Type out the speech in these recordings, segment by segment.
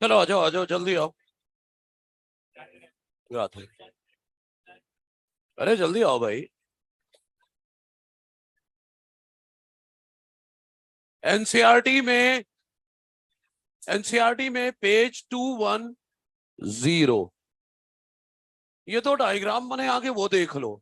चलो आ जाओ जल्दी आओ। क्या बात है? अरे जल्दी आओ भाई। एनसीईआरटी में पेज 210, ये तो डायग्राम बने आगे, वो देख लो।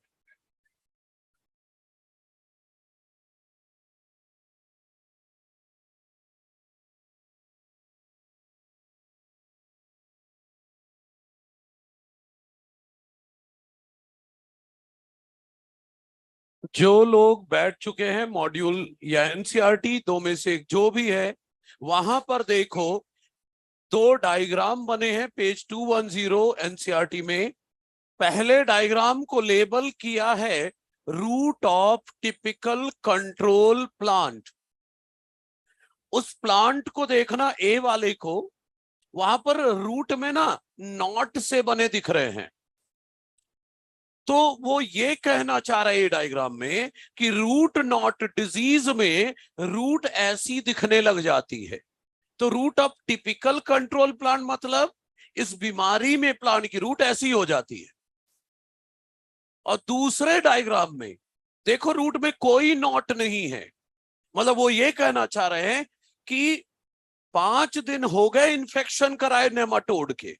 जो लोग बैठ चुके हैं मॉड्यूल या एनसीईआरटी, दो में से जो भी है, वहां पर देखो दो डायग्राम बने हैं पेज 210 एनसीईआरटी में। पहले डायग्राम को लेबल किया है root of typical control plant. उस प्लांट को देखना, ए वाले को, वहां पर रूट में ना नॉट से बने दिख रहे हैं। तो वो ये कहना चाह रहे हैं डायग्राम में कि रूट नॉट डिजीज में रूट ऐसी दिखने लग जाती है। तो root of typical control plant मतलब इस बीमारी में प्लांट की रूट ऐसी हो जाती है। और दूसरे डायग्राम में देखो रूट में कोई नॉट नहीं है, मतलब वो ये कहना चाह रहे हैं कि 5 दिन हो गए इन्फेक्शन कराए नेमाटोड के,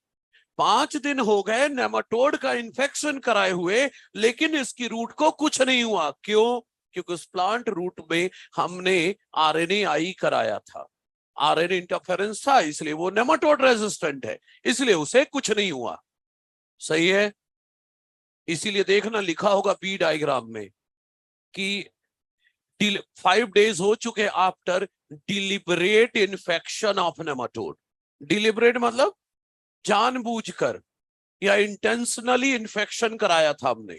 5 दिन हो गए नेमाटोड का इन्फेक्शन कराए हुए, लेकिन इसकी रूट को कुछ नहीं हुआ। क्यों? क्योंकि उस प्लांट रूट में हमने आरएनए कराया था, आरएनए इंटरफेरेंस था, इसलिए वो नेमाटोड रेजिस्टेंट है, इसलिए उसे कुछ नहीं हुआ। सही है। इसीलिए देखना लिखा होगा बी डायग्राम में कि 5 days हो चुके after deliberate infection of nematode. Deliberate मतलब जानबूझकर या इंटेंशनली इन्फेक्शन कराया था हमने।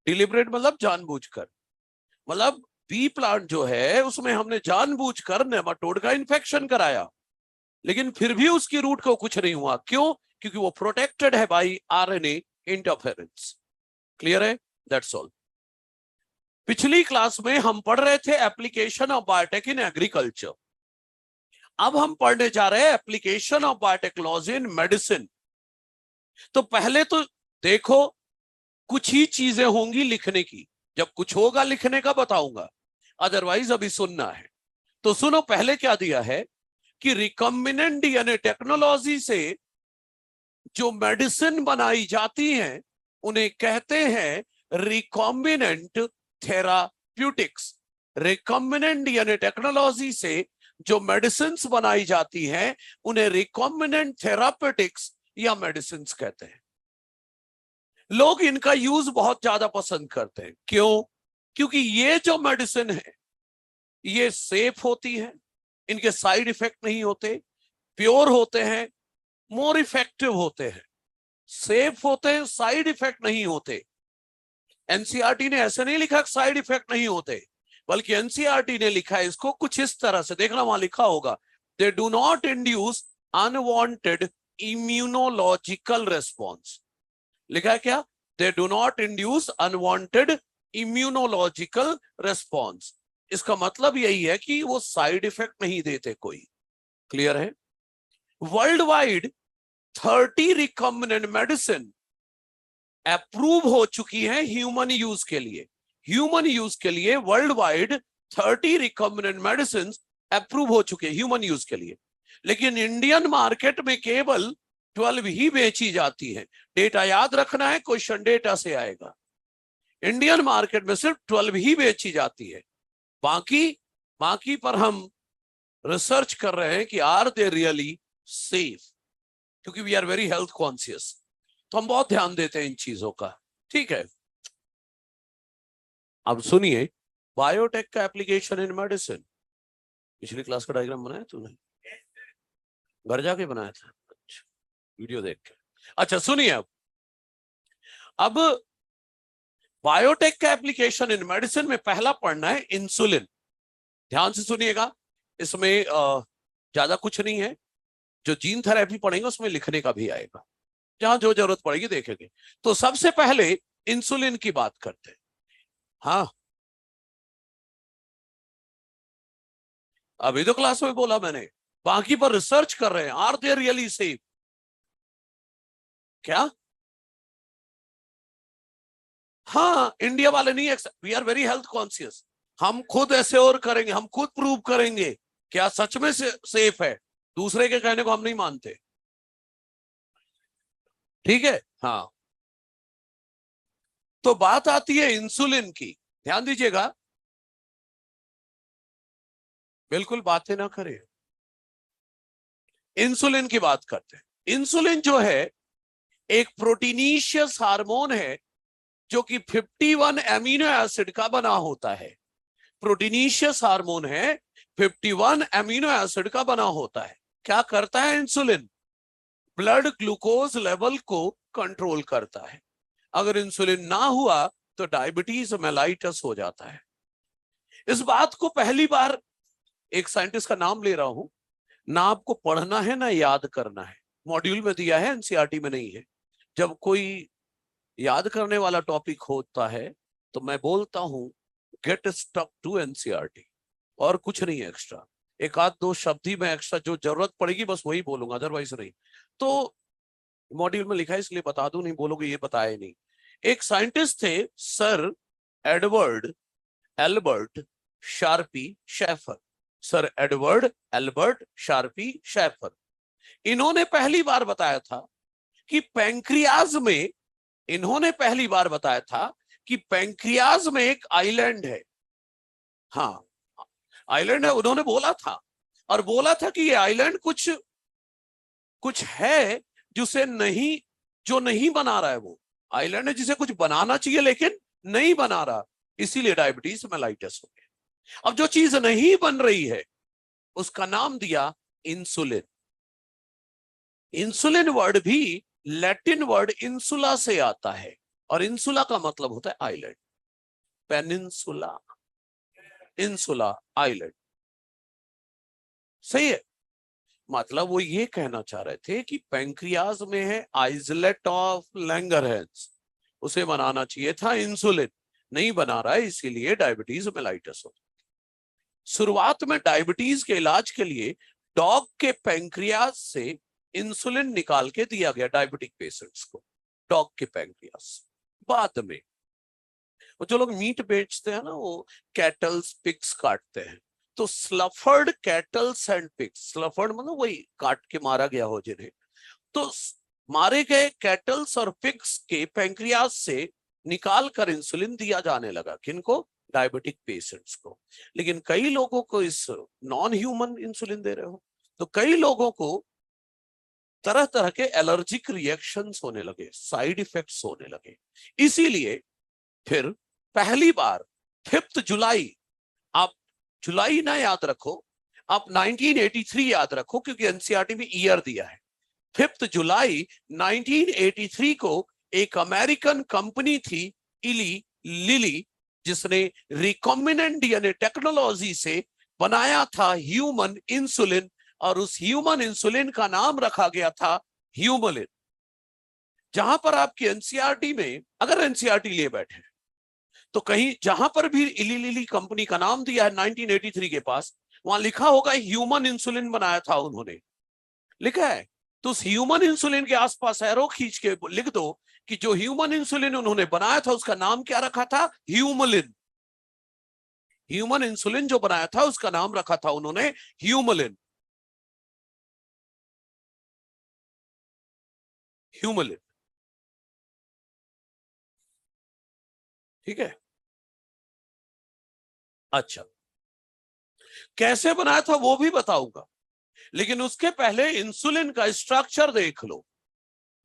डिलिबरेट मतलब जानबूझकर, मतलब बी प्लांट जो है उसमें हमने जानबूझकर नेमाटोड का इन्फेक्शन कराया, लेकिन फिर भी उसकी रूट को कुछ नहीं हुआ। क्यों? क्योंकि वो प्रोटेक्टेड है बाय आरएनए इंटरफेरेंस। क्लियर है? That's all. पिछली क्लास में हम पढ़ रहे थे application of biotech in agriculture. अब हम पढ़ने जा रहे हैं application of biotechnology in medicine. तो पहले तो देखो कुछ ही चीजें होंगी लिखने की, जब कुछ होगा लिखने का बताऊंगा, अदरवाइज अभी सुनना है। तो सुनो पहले क्या दिया है कि रिकॉम्बिनेंट डीएनए टेक्नोलॉजी से जो मेडिसिन बनाई जाती हैं उन्हें कहते हैं recombinant therapeutics. Recombinant DNA technology से जो मेडिसिन बनाई जाती हैं उन्हें रिकॉम्बिनेंट थेराप्यूटिक्स या मेडिसिन कहते हैं। लोग इनका यूज बहुत ज्यादा पसंद करते हैं। क्यों? क्योंकि ये जो मेडिसिन है ये सेफ होती है, इनके साइड इफेक्ट नहीं होते, प्योर होते हैं, मोर इफेक्टिव होते हैं। सेफ होते हैं, साइड इफेक्ट नहीं होते। एनसीईआरटी ने ऐसे नहीं लिखा साइड इफेक्ट नहीं होते, बल्कि एनसीईआरटी ने लिखा है इसको कुछ इस तरह से, देखना वहां लिखा होगा, they do not induce unwanted immunological response. लिखा है क्या? They do not induce unwanted immunological response. इसका मतलब यही है कि वो साइड इफेक्ट नहीं देते कोई। क्लियर है? World wide 30 recombinant medicine approve हो चुकी है ह्यूमन यूज के लिए। ह्यूमन यूज के लिए world wide 30 recombinant medicine approve हो चुके हैं ह्यूमन यूज के लिए, लेकिन इंडियन मार्केट में केवल 12 ही बेची जाती है। डेटा याद रखना है, क्वेश्चन डेटा से आएगा। इंडियन मार्केट में सिर्फ 12 ही बेची जाती है। बाकी पर हम रिसर्च कर रहे हैं कि आर दे रियली सेफ, क्योंकि we are very health conscious, तो हम बहुत ध्यान देते हैं इन चीजों का। ठीक है, अब सुनिए बायोटेक का एप्लीकेशन इन मेडिसिन। पिछली क्लास का डायग्राम बनाया तूने? घर जाके बनाया था? अच्छा, वीडियो देख के। अच्छा सुनिए, अब बायोटेक का एप्लीकेशन इन मेडिसिन में पहला पढ़ना है इंसुलिन। ध्यान से सुनिएगा, इसमें ज्यादा कुछ नहीं है। जो जीन थेरेपी पढ़ेंगे उसमें लिखने का भी आएगा, जहां जो जरूरत पड़ेगी देखेंगे। तो सबसे पहले इंसुलिन की बात करते हैं। हाँ, अभी तो क्लास में बोला मैंने, बाकी पर रिसर्च कर रहे हैं, आर दे रियली सेफ? क्या? हाँ, इंडिया वाले नहीं, we are very health conscious, हम खुद ऐसे और करेंगे, हम खुद प्रूव करेंगे क्या सच में सेफ है, दूसरे के कहने को हम नहीं मानते। ठीक है, हाँ। तो बात आती है इंसुलिन की, ध्यान दीजिएगा, बिल्कुल बातें ना करें, इंसुलिन की बात करते हैं। इंसुलिन जो है एक प्रोटीनीशियस हार्मोन है जो कि 51 एमिनो एसिड का बना होता है। प्रोटीनीशियस हार्मोन है, 51 एमिनो एसिड का बना होता है। क्या करता है इंसुलिन? ब्लड ग्लूकोज लेवल को कंट्रोल करता है। अगर इंसुलिन ना हुआ तो डायबिटीज मेलाइटस हो जाता है। इस बात को पहली बार, एक साइंटिस्ट का नाम ले रहा हूं, ना आपको पढ़ना है ना याद करना है, मॉड्यूल में दिया है, एनसीईआरटी में नहीं है। जब कोई याद करने वाला टॉपिक होता है तो मैं बोलता हूं गेट स्टक टू एनसीईआरटी, और कुछ नहीं है एक्स्ट्रा। एक आध दो शब्द ही मैं एक्स्ट्रा जो जरूरत पड़ेगी बस वही बोलूंगा, अदरवाइज नहीं। तो मॉड्यूल में लिखा है इसलिए बता दूं, नहीं बोलोगे ये बताया नहीं। एक साइंटिस्ट थे sir Edward Albert Sharpey Schafer. Sir Edward Albert Sharpey Schafer, इन्होंने पहली बार बताया था कि पैंक्रियाज में, इन्होंने पहली बार बताया था कि पैंक्रियाज में एक आइलैंड है। हाँ, आइलैंड है, उन्होंने बोला था, और बोला था कि ये आइलैंड कुछ कुछ है जिसे नहीं, जो नहीं बना रहा है, वो आइलैंड है जिसे कुछ बनाना चाहिए लेकिन नहीं बना रहा, इसीलिए डायबिटीज मेलाइटस हो गया। अब जो चीज नहीं बन रही है उसका नाम दिया इंसुलिन। इंसुलिन वर्ड भी लैटिन वर्ड इंसुला से आता है, और इंसुला का मतलब होता है आइलैंड, पेनिनसुला, इंसुला, आइलैंड। सही है, मतलब वो ये कहना चाह रहे थे कि पैंक्रियाज में है आइसलेट ऑफ लैंगरहैंस, उसे बनाना चाहिए था इंसुलिन, नहीं बना रहा है, इसीलिए डायबिटीज मेलाइटस हो। शुरुआत में डायबिटीज के इलाज के लिए डॉग के पैंक्रियाज से इंसुलिन निकाल के दिया गया डायबिटिक पेशेंट्स को, डॉग के पैंक्रियाज। बाद में वो जो लोग मीट बेचते हैं ना, वो कैटल्स पिग्स काटते हैं, तो स्लफर्ड कैटल्स एंड पिग्स, स्लफर्ड मतलब वही काट के मारा गया हो जिन्हें, तो मारे गए कैटल्स और पिग्स के पैंक्रियाज से निकाल कर इंसुलिन दिया जाने लगा। किनको? डायबिटिक पेशेंट्स को। लेकिन कई लोगों को इस नॉन ह्यूमन इंसुलिन दे रहे हो, तो कई लोगों को तरह तरह के एलर्जिक रिएक्शंस होने लगे, साइड इफेक्ट्स होने लगे। इसीलिए फिर पहली बार 5 जुलाई, आप जुलाई ना याद रखो, आप 1983 याद रखो, क्योंकि एनसीईआरटी में ईयर दिया है। 5 जुलाई 1983 को एक अमेरिकन कंपनी थी इली लिली, जिसने रिकॉम्बिनेंट डीएनए टेक्नोलॉजी से बनाया था ह्यूमन इंसुलिन, और उस ह्यूमन इंसुलिन का नाम रखा गया था ह्यूमलिन। जहां पर आपकी एनसीईआरटी में, अगर एनसीईआरटी लिए बैठे तो कहीं जहां पर भी इली लिली कंपनी का नाम दिया है 1983 के पास, वहां लिखा होगा ह्यूमन इंसुलिन बनाया था उन्होंने, लिखा है। तो उस ह्यूमन इंसुलिन के आसपास एरो खींच के लिख दो कि जो ह्यूमन इंसुलिन उन्होंने बनाया था उसका नाम क्या रखा था? ह्यूमलिन। ह्यूमन इंसुलिन जो बनाया था उसका नाम रखा था उन्होंने ह्यूमलिन, ह्यूमलिन। ठीक है, अच्छा, कैसे बनाया था वो भी बताऊंगा, लेकिन उसके पहले इंसुलिन का स्ट्रक्चर देख लो।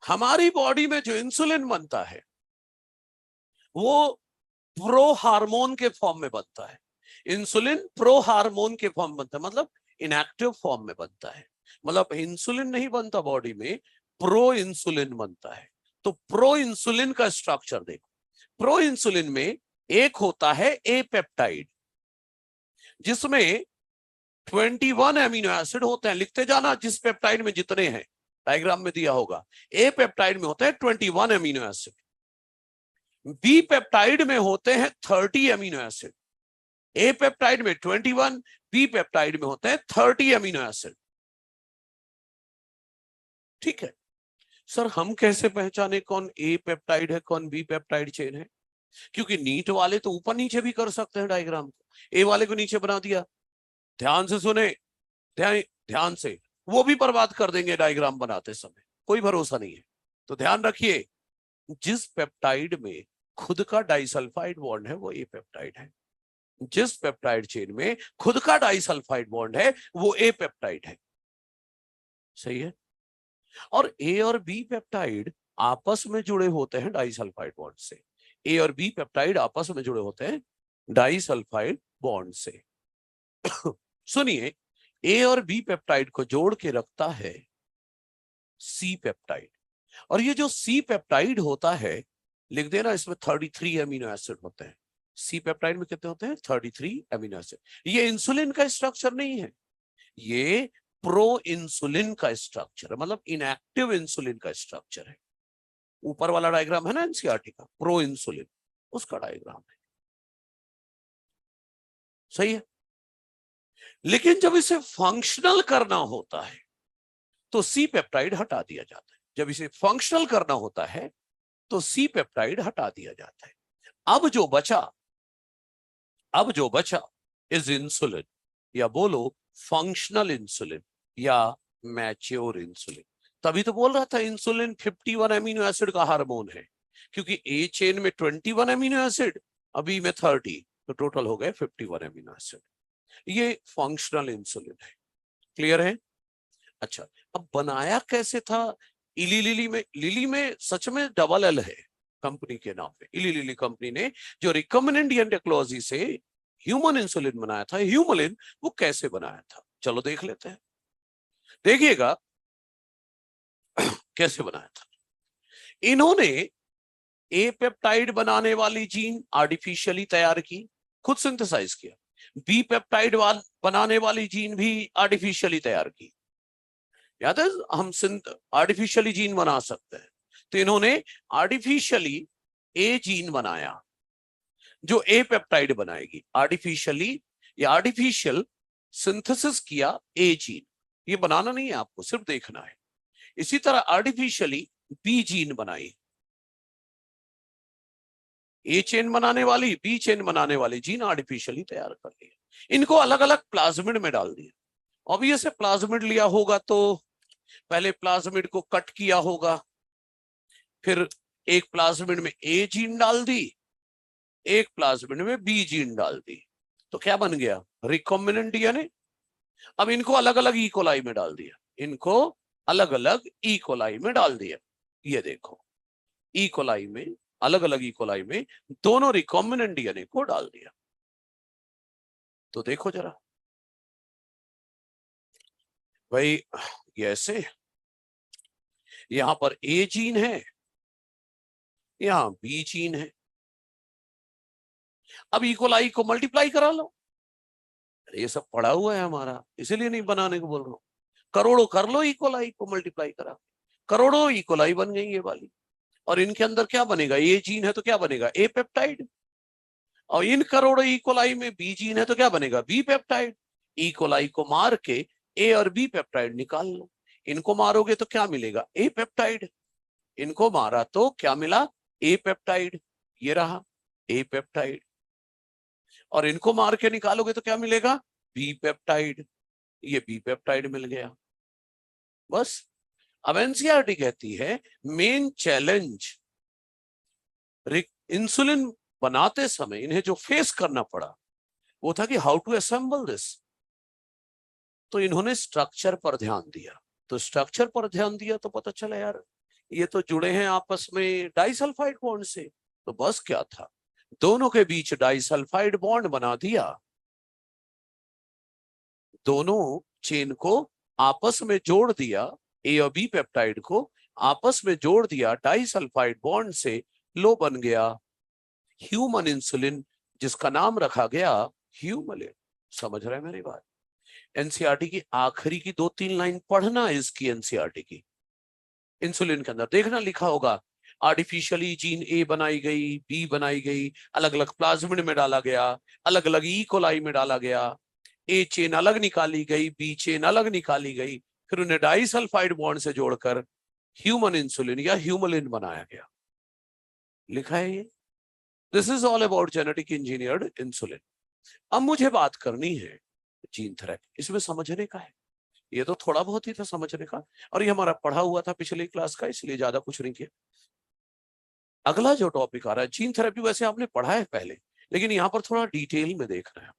हमारी बॉडी में जो इंसुलिन बनता है वो प्रो हार्मोन के फॉर्म में बनता है। इंसुलिन प्रो हार्मोन के फॉर्म में बनता है, मतलब इनएक्टिव फॉर्म में बनता है। मतलब इंसुलिन नहीं बनता बॉडी में, प्रो इंसुलिन बनता है। तो प्रो इंसुलिन का स्ट्रक्चर देखो। प्रो इंसुलिन में एक होता है ए पेप्टाइड, जिसमें 21 एमिनो एसिड होते हैं, लिखते जाना जिस पेप्टाइड में जितने हैं, डायग्राम में दिया होगा। ए पेप्टाइड में होते हैं 21 एमिनो एसिड, बी पेप्टाइड में होते हैं 30 एमिनो एसिड। ए पेप्टाइड में 21, बी पेप्टाइड में होते हैं 30 एमिनो एसिड। ठीक है सर, हम कैसे पहचाने कौन ए पेप्टाइड है कौन बी पेप्टाइड चेन है? क्योंकि नीट वाले तो ऊपर नीचे भी कर सकते हैं डायग्राम को, ए वाले को नीचे बना दिया, ध्यान से सुने, ध्यान से, वो भी बर्बाद कर देंगे डायग्राम बनाते समय, कोई भरोसा नहीं है। तो ध्यान रखिए, जिस पेप्टाइड में खुद का डाइसल्फाइड बॉन्ड है वो ए पेप्टाइड है, जिस पेप्टाइड चेन में खुद का डाइसल्फाइड बॉन्ड है वो ए पेप्टाइड है। सही है। और ए और बी पेप्टाइड आपस में जुड़े होते हैं डाइसल्फाइड बॉन्ड से, ए और बी पेप्टाइड आपस में जुड़े होते हैं डाइसल्फाइड बॉन्ड से। सुनिए, ए और बी पेप्टाइड को जोड़ के रखता है सी पेप्टाइड, और ये जो सी पेप्टाइड होता है, लिख देना, इसमें 33 अमीनो एसिड होते हैं। सी पेप्टाइड में कितने होते हैं? 33 अमीनो एसिड। ये इंसुलिन का स्ट्रक्चर नहीं है, ये प्रो इंसुलिन का स्ट्रक्चर है, मतलब इनएक्टिव इंसुलिन का स्ट्रक्चर है। ऊपर वाला डायग्राम है ना एनसीईआरटी का, प्रो इंसुलिन, उसका डायग्राम है। सही है। लेकिन जब इसे फंक्शनल करना होता है तो सी पेप्टाइड हटा दिया जाता है। जब इसे फंक्शनल करना होता है तो सी पेप्टाइड हटा दिया जाता है। अब जो बचा इज इंसुलिन, या बोलो फंक्शनल इंसुलिन या मैच्योर इंसुलिन। तभी तो बोल रहा था इंसुलिन 51 अमीनो एसिड का हार्मोन है, क्योंकि ए चेन में 21 अमीनो एसिड, अभी में 30, तो टोटल हो गए 51 अमीनो एसिड। ये फंक्शनल इंसुलिन है। क्लियर है? अच्छा, अब बनाया कैसे था? लिली में सच में डबल एल है कंपनी के नाम पे। लिली कंपनी ने जो रिकम्बिनेंट टेक्नोलॉजी से ह्यूमन इंसुलिन बनाया था, ह्यूमलिन, वो कैसे बनाया था, चलो देख लेते हैं। देखिएगा कैसे बनाया था। इन्होंने ए पेप्टाइड बनाने वाली जीन आर्टिफिशियली तैयार की, खुद सिंथेसाइज किया। बी पेप्टाइड बनाने वाली जीन भी आर्टिफिशियली तैयार की। याद है, हम आर्टिफिशियली जीन बना सकते हैं, तो इन्होंने आर्टिफिशियली ए जीन बनाया जो ए पेप्टाइड बनाएगी। आर्टिफिशियली या आर्टिफिशियल सिंथेसिस किया ए जीन। ये बनाना नहीं है आपको, सिर्फ देखना है। इसी तरह आर्टिफिशियली बी जीन बनाई, ए चेन बनाने वाली बी चेन बनाने वाली जीन आर्टिफिशियली तैयार कर लिया। इनको अलग अलग प्लाज्मिड में डाल दिया। ऑब्वियस है, प्लाज्मिड लिया होगा तो पहले प्लाज्मिड को कट किया होगा, फिर एक प्लाज्मिड में ए जीन डाल दी, एक प्लाज्मिड में बी जीन डाल दी, तो क्या बन गया? Recombinant DNA. अब इनको अलग अलग ई कोलाई में डाल दिया, इनको अलग अलग ई कोलाई में डाल दिया। ये देखो, ई कोलाई में, अलग अलग ई कोलाई में दोनों रिकॉम्बिनेंट डीएनए को डाल दिया। तो देखो जरा भाई, ये ऐसे, यहां पर ए जीन है, यहां बी जीन है। अब ई कोलाई को मल्टीप्लाई करा लो। ये सब पढ़ा हुआ है हमारा, इसीलिए नहीं बनाने को बोल रहा हूं। करोड़ों कर लो ई कोलाई को मल्टीप्लाई करा, करोड़ों ई कोलाई बन गई ये वाली। और इनके अंदर क्या बनेगा? ए जीन है तो क्या बनेगा? ए पेप्टाइड। और इन करोड़ों ई कोलाई में बी जीन है तो क्या बनेगा? B peptide. ई कोलाई को मार के ए और बी पेप्टाइड निकाल लो। इनको मारोगे तो क्या मिलेगा? ए पेप्टाइड। इनको मारा तो क्या मिला? ए पेप्टाइड। ये रहा ए पेप्टाइड। और इनको मार के निकालोगे तो क्या मिलेगा? B peptide. ये बी पेप्टाइड मिल गया। बस। अब एनसीईआरटी कहती है मेन चैलेंज इंसुलिन बनाते समय इन्हें जो फेस करना पड़ा वो था कि हाउ टू असेंबल दिस। तो इन्होंने स्ट्रक्चर पर ध्यान दिया। तो स्ट्रक्चर पर ध्यान दिया तो पता चला यार ये तो जुड़े हैं आपस में डाइसल्फाइड बॉन्ड से। तो बस क्या था, दोनों के बीच डाइसल्फाइड बॉन्ड बना दिया, दोनों चेन को आपस में जोड़ दिया, ए और बी पेप्टाइड को आपस में जोड़ दिया डाइसल्फाइड बॉन्ड से। लो बन गया ह्यूमन इंसुलिन, जिसका नाम रखा गया ह्यूमलिन। समझ रहे हैं मेरी बात? एनसीईआरटी की आखिरी की 2-3 लाइन पढ़ना इसकी, एनसीईआरटी की इंसुलिन के अंदर देखना लिखा होगा आर्टिफिशियली जीन ए बनाई गई, बी बनाई गई, अलग अलग प्लाज्मिड में डाला गया, अलग अलग ई कोलाई में डाला गया, ए चेन अलग निकाली गई, बी चेन अलग निकाली गई, फिर उन्हें डाइसल्फाइड बॉन्ड से जोड़कर ह्यूमन इंसुलिन या ह्यूमलिन बनाया गया। लिखा है ये, this is all about genetic engineered insulin. अब मुझे बात करनी है जीन थेरेपी, इसमें समझने का है। ये तो थोड़ा बहुत ही था समझने का, और ये हमारा पढ़ा हुआ था पिछली क्लास का, इसलिए ज्यादा कुछ नहीं किया। अगला जो टॉपिक आ रहा है जीन थेरेपी, वैसे आपने पढ़ा है पहले, लेकिन यहाँ पर थोड़ा डिटेल में देखना है।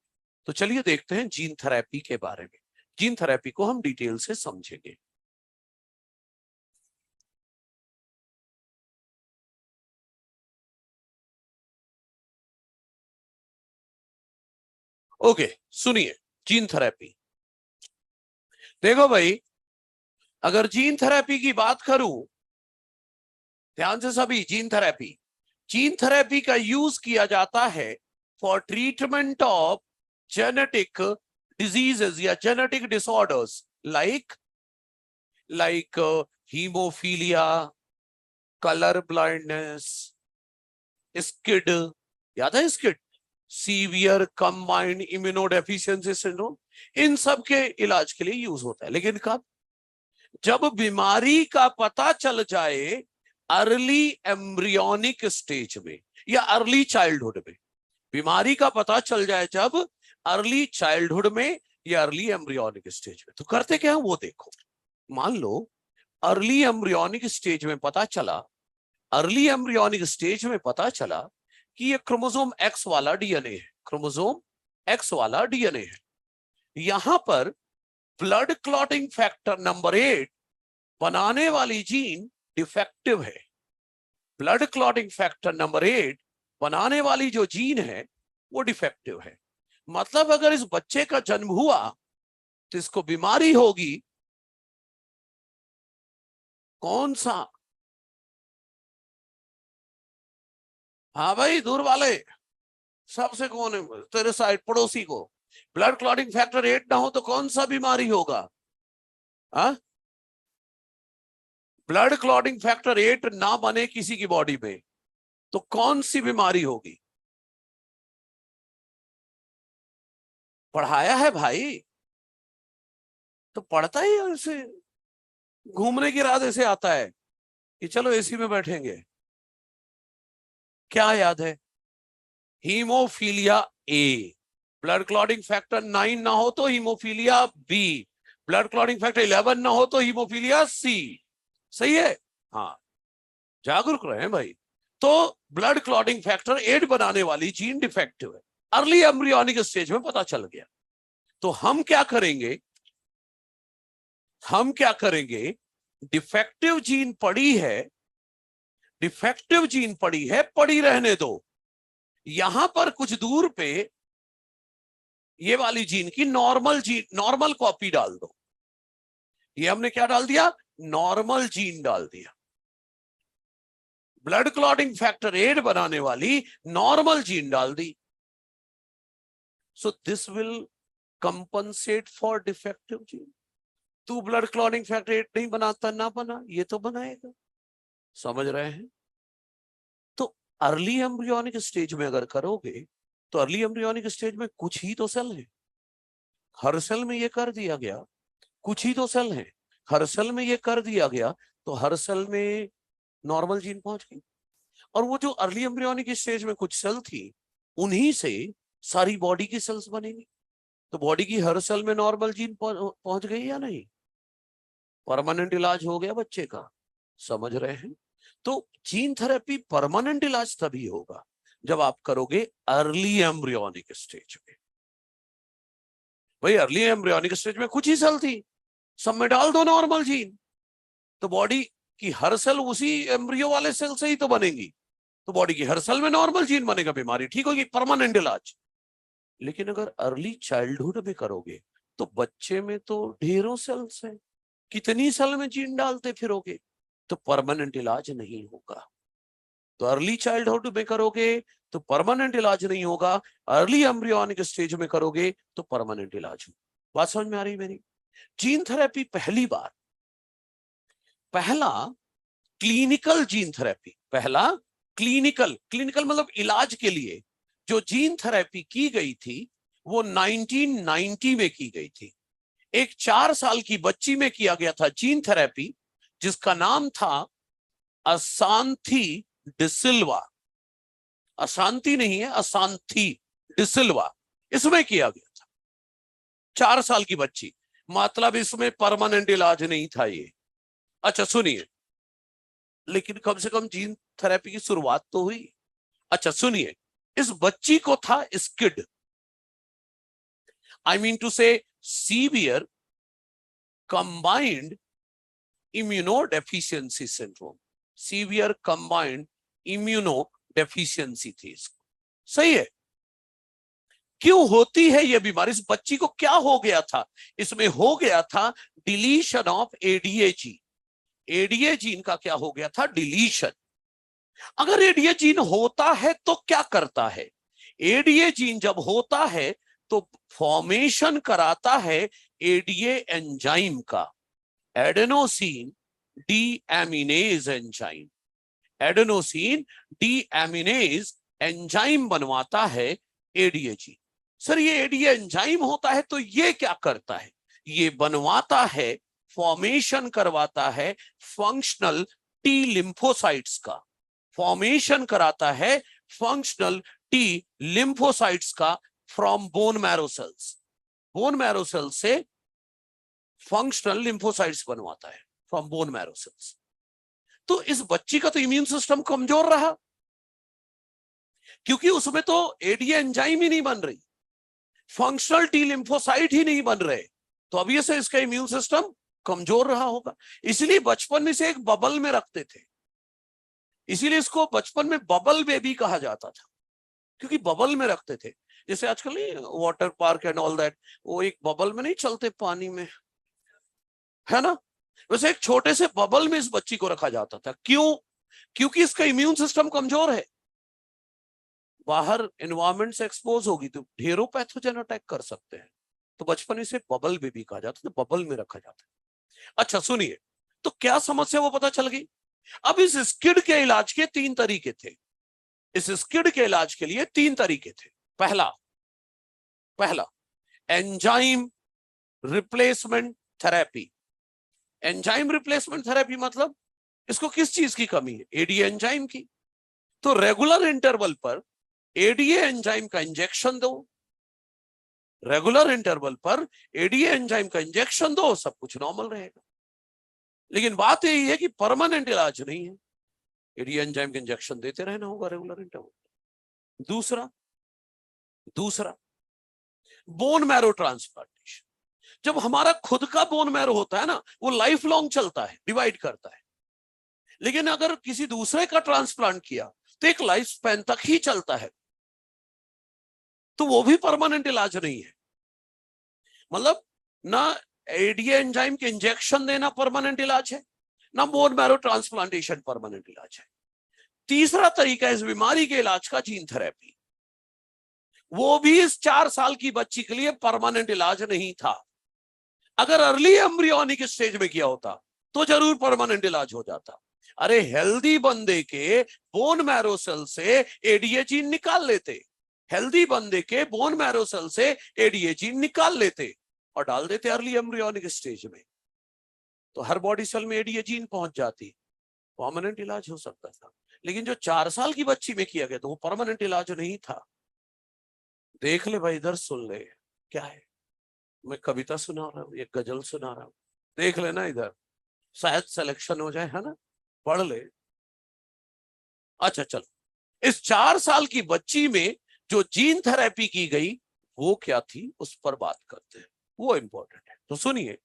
तो चलिए देखते हैं जीन थेरेपी के बारे में। जीन थेरेपी को हम डिटेल से समझेंगे। ओके, सुनिए जीन थेरेपी। देखो भाई, अगर जीन थेरेपी की बात करूं, ध्यान से सभी, जीन थेरेपी का यूज किया जाता है for treatment of genetic diseases या genetic disorders like haemophilia, colour blindness, SCID, याद है SCID, severe combined immunodeficiency syndrome, इन सब के इलाज के लिए यूज होता है। लेकिन कब? जब बीमारी का पता चल जाए अर्ली एम्ब्रियोनिक स्टेज में या अर्ली चाइल्डहुड में। बीमारी का पता चल जाए जब अर्ली चाइल्डहुड में या अर्ली एम्ब्रियोनिक स्टेज में। तो करते क्या है वो देखो। मान लो अर्ली एम्ब्रियोनिक स्टेज में पता चला, अर्ली एम्ब्रियोनिक स्टेज में पता चला कि ये क्रोमोसोम एक्स वाला डीएनए है, क्रोमोसोम एक्स वाला डीएनए है। यहां पर ब्लड क्लॉटिंग फैक्टर नंबर 8 बनाने वाली जीन डिफेक्टिव है। ब्लड क्लॉटिंग फैक्टर नंबर 8 बनाने वाली जो जीन है वो डिफेक्टिव है। मतलब अगर इस बच्चे का जन्म हुआ तो इसको बीमारी होगी, कौन सा? हाँ भाई, दूर वाले सबसे, कौन है तेरे साइड पड़ोसी को ब्लड क्लॉटिंग फैक्टर 8 ना हो तो कौन सा बीमारी होगा? हाँ, ब्लड क्लॉटिंग फैक्टर 8 ना बने किसी की बॉडी में तो कौन सी बीमारी होगी? पढ़ाया है भाई, तो पढ़ता ही ऐसे घूमने की रात ऐसे आता है कि चलो एसी में बैठेंगे। क्या याद है? Haemophilia A, blood clotting factor 9 ना हो तो haemophilia B, blood clotting factor 11 ना हो तो हीमोफीलिया सी। सही है? हाँ, जागरूक रहे भाई। तो ब्लड क्लॉटिंग फैक्टर 8 बनाने वाली जीन डिफेक्टिव है, अर्ली एम्ब्रियोनिक स्टेज में पता चल गया। तो हम क्या करेंगे, डिफेक्टिव जीन पड़ी है, डिफेक्टिव जीन पड़ी है, पड़ी रहने दो। यहां पर कुछ दूर पे ये वाली जीन की नॉर्मल कॉपी डाल दो। ये हमने क्या डाल दिया? नॉर्मल जीन डाल दिया। ब्लड क्लॉटिंग फैक्टर 8 बनाने वाली नॉर्मल जीन डाल दी। So this will compensate for defective gene. तू ब्लड क्लॉटिंग फैक्टर 8 नहीं बनाता, ना बना, ये तो बनाएगा। समझ रहे हैं? तो अर्ली एम्ब्रियोनिक स्टेज में अगर करोगे तो अर्ली एम्ब्रियोनिक स्टेज में कुछ ही तो सेल है, हर सेल में ये कर दिया गया, कुछ ही तो सेल है, हर सेल में ये कर दिया गया, तो हर सेल में नॉर्मल जीन पहुंच गई। और वो जो अर्ली एम्ब्रियोनिक स्टेज में कुछ सेल थी, उन्हीं से सारी बॉडी की सेल्स बनेंगी। तो बॉडी की हर सेल में नॉर्मल जीन पहुंच गई या नहीं? परमानेंट इलाज हो गया बच्चे का। समझ रहे हैं? तो जीन थेरेपी परमानेंट इलाज तभी होगा जब आप करोगे अर्ली एम्ब्रियोनिक स्टेज में। भाई अर्ली एम्ब्रियोनिक स्टेज में कुछ ही सेल थी, सब में डाल दो नॉर्मल जीन, तो बॉडी की हर सेल उसी एम्ब्रियो वाले सेल से ही तो बनेगी। तो बॉडी की हर सेल में नॉर्मल जीन बनेगा, बीमारी ठीक होगी, परमानेंट इलाज। लेकिन अगर अर्ली चाइल्डहुड में करोगे तो बच्चे में तो ढेरों सेल्स हैं, कितनी सेल में जीन डालते फिरोगे, तो परमानेंट इलाज नहीं होगा। तो अर्ली चाइल्डहुड में करोगे तो परमानेंट इलाज नहीं होगा, अर्ली एम्ब्रियोनिक स्टेज में करोगे तो परमानेंट इलाज होगा। बात समझ में आ रही मेरी? जीन थेरेपी पहला क्लिनिकल जीन थेरेपी, पहला क्लिनिकल मतलब इलाज के लिए जो जीन थेरेपी की गई थी वो 1990 में की गई थी। एक 4 साल की बच्ची में किया गया था जीन थेरेपी, जिसका नाम था असांथी डिसिल्वा। अशांति नहीं है, अशांति डिसिल्वा, इसमें किया गया था। 4 साल की बच्ची, मतलब इसमें परमानेंट इलाज नहीं था ये। अच्छा सुनिए, लेकिन कम से कम जीन थेरेपी की शुरुआत तो हुई। अच्छा सुनिए, इस बच्ची को था स्किड, आई मीन टू से severe combined immunodeficiency syndrome. Severe combined immunodeficiency थी इसको। सही है। क्यों होती है ये बीमारी? इस बच्ची को क्या हो गया था? इसमें हो गया था deletion of ADA gene. ADA gene का क्या हो गया था? डिलीशन। अगर एडीए जीन होता है तो क्या करता है? एडीए जीन जब होता है तो फॉर्मेशन कराता है एडीए एंजाइम का, adenosine deaminase enzyme. Adenosine deaminase enzyme बनवाता है एडीए जीन। सर ये एडीए एंजाइम होता है तो ये क्या करता है? ये बनवाता है, फॉर्मेशन करवाता है फंक्शनल टी लिम्फोसाइट्स का। फॉर्मेशन कराता है फंक्शनल टी लिम्फोसाइट्स का from bone marrow cells. Bone marrow cell से फंक्शनल लिम्फोसाइट्स बनवाता है फ्रॉम बोन मैरो सेल्स। तो इस बच्ची का तो इम्यून सिस्टम कमजोर रहा, क्योंकि उसमें तो एडीए एंजाइम ही नहीं बन रही, फंक्शनल टी लिम्फोसाइट ही नहीं बन रहे, तो अब ये से इसका इम्यून सिस्टम कमजोर रहा होगा। इसलिए बचपन में से एक बबल में रखते थे, इसीलिए इसको बचपन में बबल बेबी कहा जाता था, क्योंकि बबल में रखते थे। जैसे आजकल नहीं water park and all that, वो एक बबल में नहीं चलते पानी में, है ना? वैसे एक छोटे से बबल में इस बच्ची को रखा जाता था। क्यों? क्योंकि इसका इम्यून सिस्टम कमजोर है, बाहर एनवायरमेंट से एक्सपोज होगी तो ढेरों पैथोजन अटैक कर सकते हैं। तो बचपन में से बबल बेबी कहा जाता था, बबल में रखा जाता है। अच्छा सुनिए, तो क्या समस्या वो पता चल गई। अब इस स्किड के इलाज के 3 तरीके थे। इस स्किड के इलाज के लिए 3 तरीके थे। पहला enzyme replacement therapy. Enzyme replacement therapy मतलब इसको किस चीज की कमी है? एडीए एंजाइम की। तो रेगुलर इंटरवल पर एडीए एंजाइम का इंजेक्शन दो, रेगुलर इंटरवल पर एडीए एंजाइम का इंजेक्शन दो, सब कुछ नॉर्मल रहेगा। लेकिन बात यही है कि परमानेंट इलाज नहीं है, एडीए एंजाइम का इंजेक्शन देते रहना होगा रेगुलर इंटरवल। दूसरा बोन मैरो ट्रांसप्लांटेशन। जब हमारा खुद का बोन मैरो होता है ना, वो लाइफ लॉन्ग चलता है, डिवाइड करता है। लेकिन अगर किसी दूसरे का ट्रांसप्लांट किया तो एक लाइफ स्पैन तक ही चलता है, तो वो भी परमानेंट इलाज नहीं है। मतलब ना एडीए एंजाइम के इंजेक्शन देना परमानेंट इलाज है, ना बोन मैरो ट्रांसप्लांटेशन परमानेंट इलाज है। तीसरा तरीका इस बीमारी के इलाज का जीन थेरेपी, वो भी इस 4 साल की बच्ची के लिए परमानेंट इलाज नहीं था। अगर अर्ली एम्ब्रियोनिक स्टेज में किया होता तो जरूर परमानेंट इलाज हो जाता। अरे हेल्दी बंदे के बोन मैरो सेल से एडीए जीन निकाल लेते, हेल्दी बंदे के बोन मैरो सेल से एडीए जीन निकाल लेते और डाल देते अर्ली एम्ब्रियोनिक स्टेज में, तो हर बॉडी सेल में एडीए जीन पहुंच जाती, परमानेंट इलाज हो सकता था। लेकिन जो 4 साल की बच्ची में किया गया तो वो परमानेंट इलाज नहीं था। देख ले भाई, इधर सुन ले, क्या है, मैं कविता सुना रहा हूँ, एक गजल सुना रहा हूँ, देख लेना इधर, शायद सिलेक्शन हो जाए, है ना? पढ़ ले। अच्छा चलो, इस 4 साल की बच्ची में जो जीन थेरेपी की गई वो क्या थी, उस पर बात करते हैं, वो इंपॉर्टेंट है। तो सुनिए,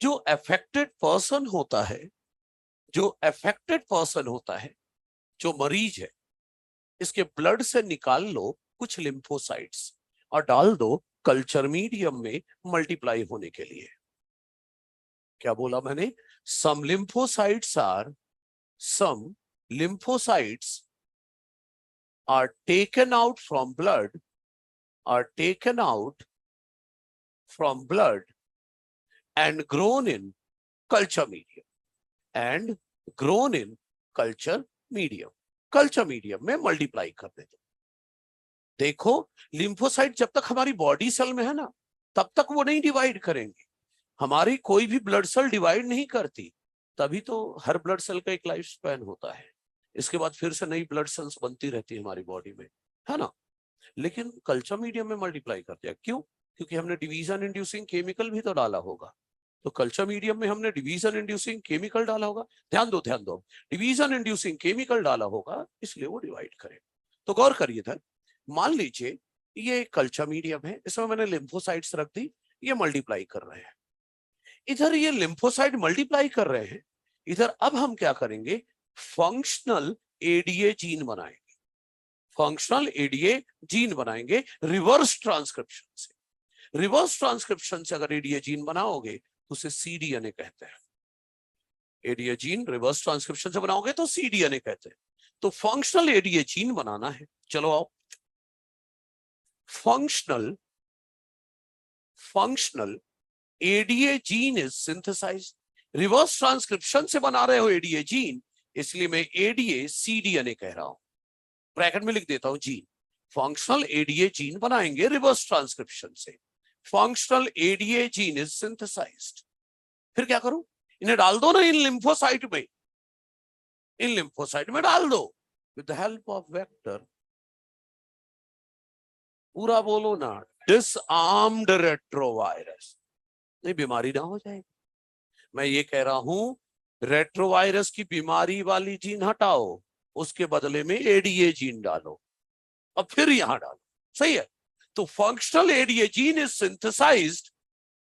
जो अफेक्टेड पर्सन होता है, जो अफेक्टेड पर्सन होता है, जो मरीज है, इसके ब्लड से निकाल लो कुछ लिम्फोसाइट्स और डाल दो कल्चर मीडियम में मल्टीप्लाई होने के लिए। क्या बोला मैंने? सम lymphocytes are taken out from blood and grown in culture medium culture medium में मल्टीप्लाई कर देते। देखो लिम्फोसाइट जब तक हमारी बॉडी सेल में है ना, तब तक वो नहीं डिवाइड करेंगे। हमारी कोई भी ब्लड सेल डिवाइड नहीं करती, तभी तो हर ब्लड सेल का एक लाइफ स्पैन होता है। इसके बाद फिर से नई ब्लड सेल्स बनती रहती है हमारी बॉडी में, है ना। लेकिन कल्चर मीडियम में मल्टीप्लाई कर दिया, क्यों? क्योंकि हमने डिवीजन इंड्यूसिंग केमिकल भी तो डाला होगा। तो कल्चर मीडियम में हमने डिवीजन इंड्यूसिंग केमिकल डाला होगा। ध्यान दो ध्यान दो, डिवीजन इंड्यूसिंग केमिकल डाला होगा, इसलिए वो डिवाइड करे। तो गौर करिए था, मान लीजिए ये कल्चर मीडियम है, इसमें मैंने लिम्फोसाइट्स रख दी, ये मल्टीप्लाई कर रहे हैं। इधर ये लिम्फोसाइट मल्टीप्लाई कर रहे हैं, इधर अब हम क्या करेंगे, फंक्शनल एडीए जीन बनाएंगे। फंक्शनल एडीए जीन बनाएंगे रिवर्स ट्रांसक्रिप्शन से। रिवर्स ट्रांसक्रिप्शन से अगर एडीए जीन बनाओगे तो उसे सीडीएनए कहते हैं। एडीए जीन रिवर्स ट्रांसक्रिप्शन से बनाओगे तो सीडीएनए कहते हैं। तो फंक्शनल एडीए जीन बनाना है। चलो आओ, functional ADA gene is synthesised. Reverse transcription से बना रहे हो एडीए जीन, इसलिए मैं एडीए सीडीएनए कह रहा हूं। ब्रैकेट में लिख देता हूं जीन। फंक्शनल एडीए जीन बनाएंगे रिवर्स ट्रांसक्रिप्शन से। Functional ADA gene is synthesised. फिर क्या करूं, इन्हें डाल दो ना इन लिम्फोसाइट में, इन लिम्फोसाइट में डाल दो with the help of vector. पूरा बोलो ना, डिसआर्म्ड रेट्रोवायरस। नहीं, बीमारी ना हो जाएगी। मैं ये कह रहा हूं, रेट्रोवायरस की बीमारी वाली जीन हटाओ, उसके बदले में एडीए जीन डालो, अब फिर यहां डालो। सही है। तो functional ADA gene is synthesised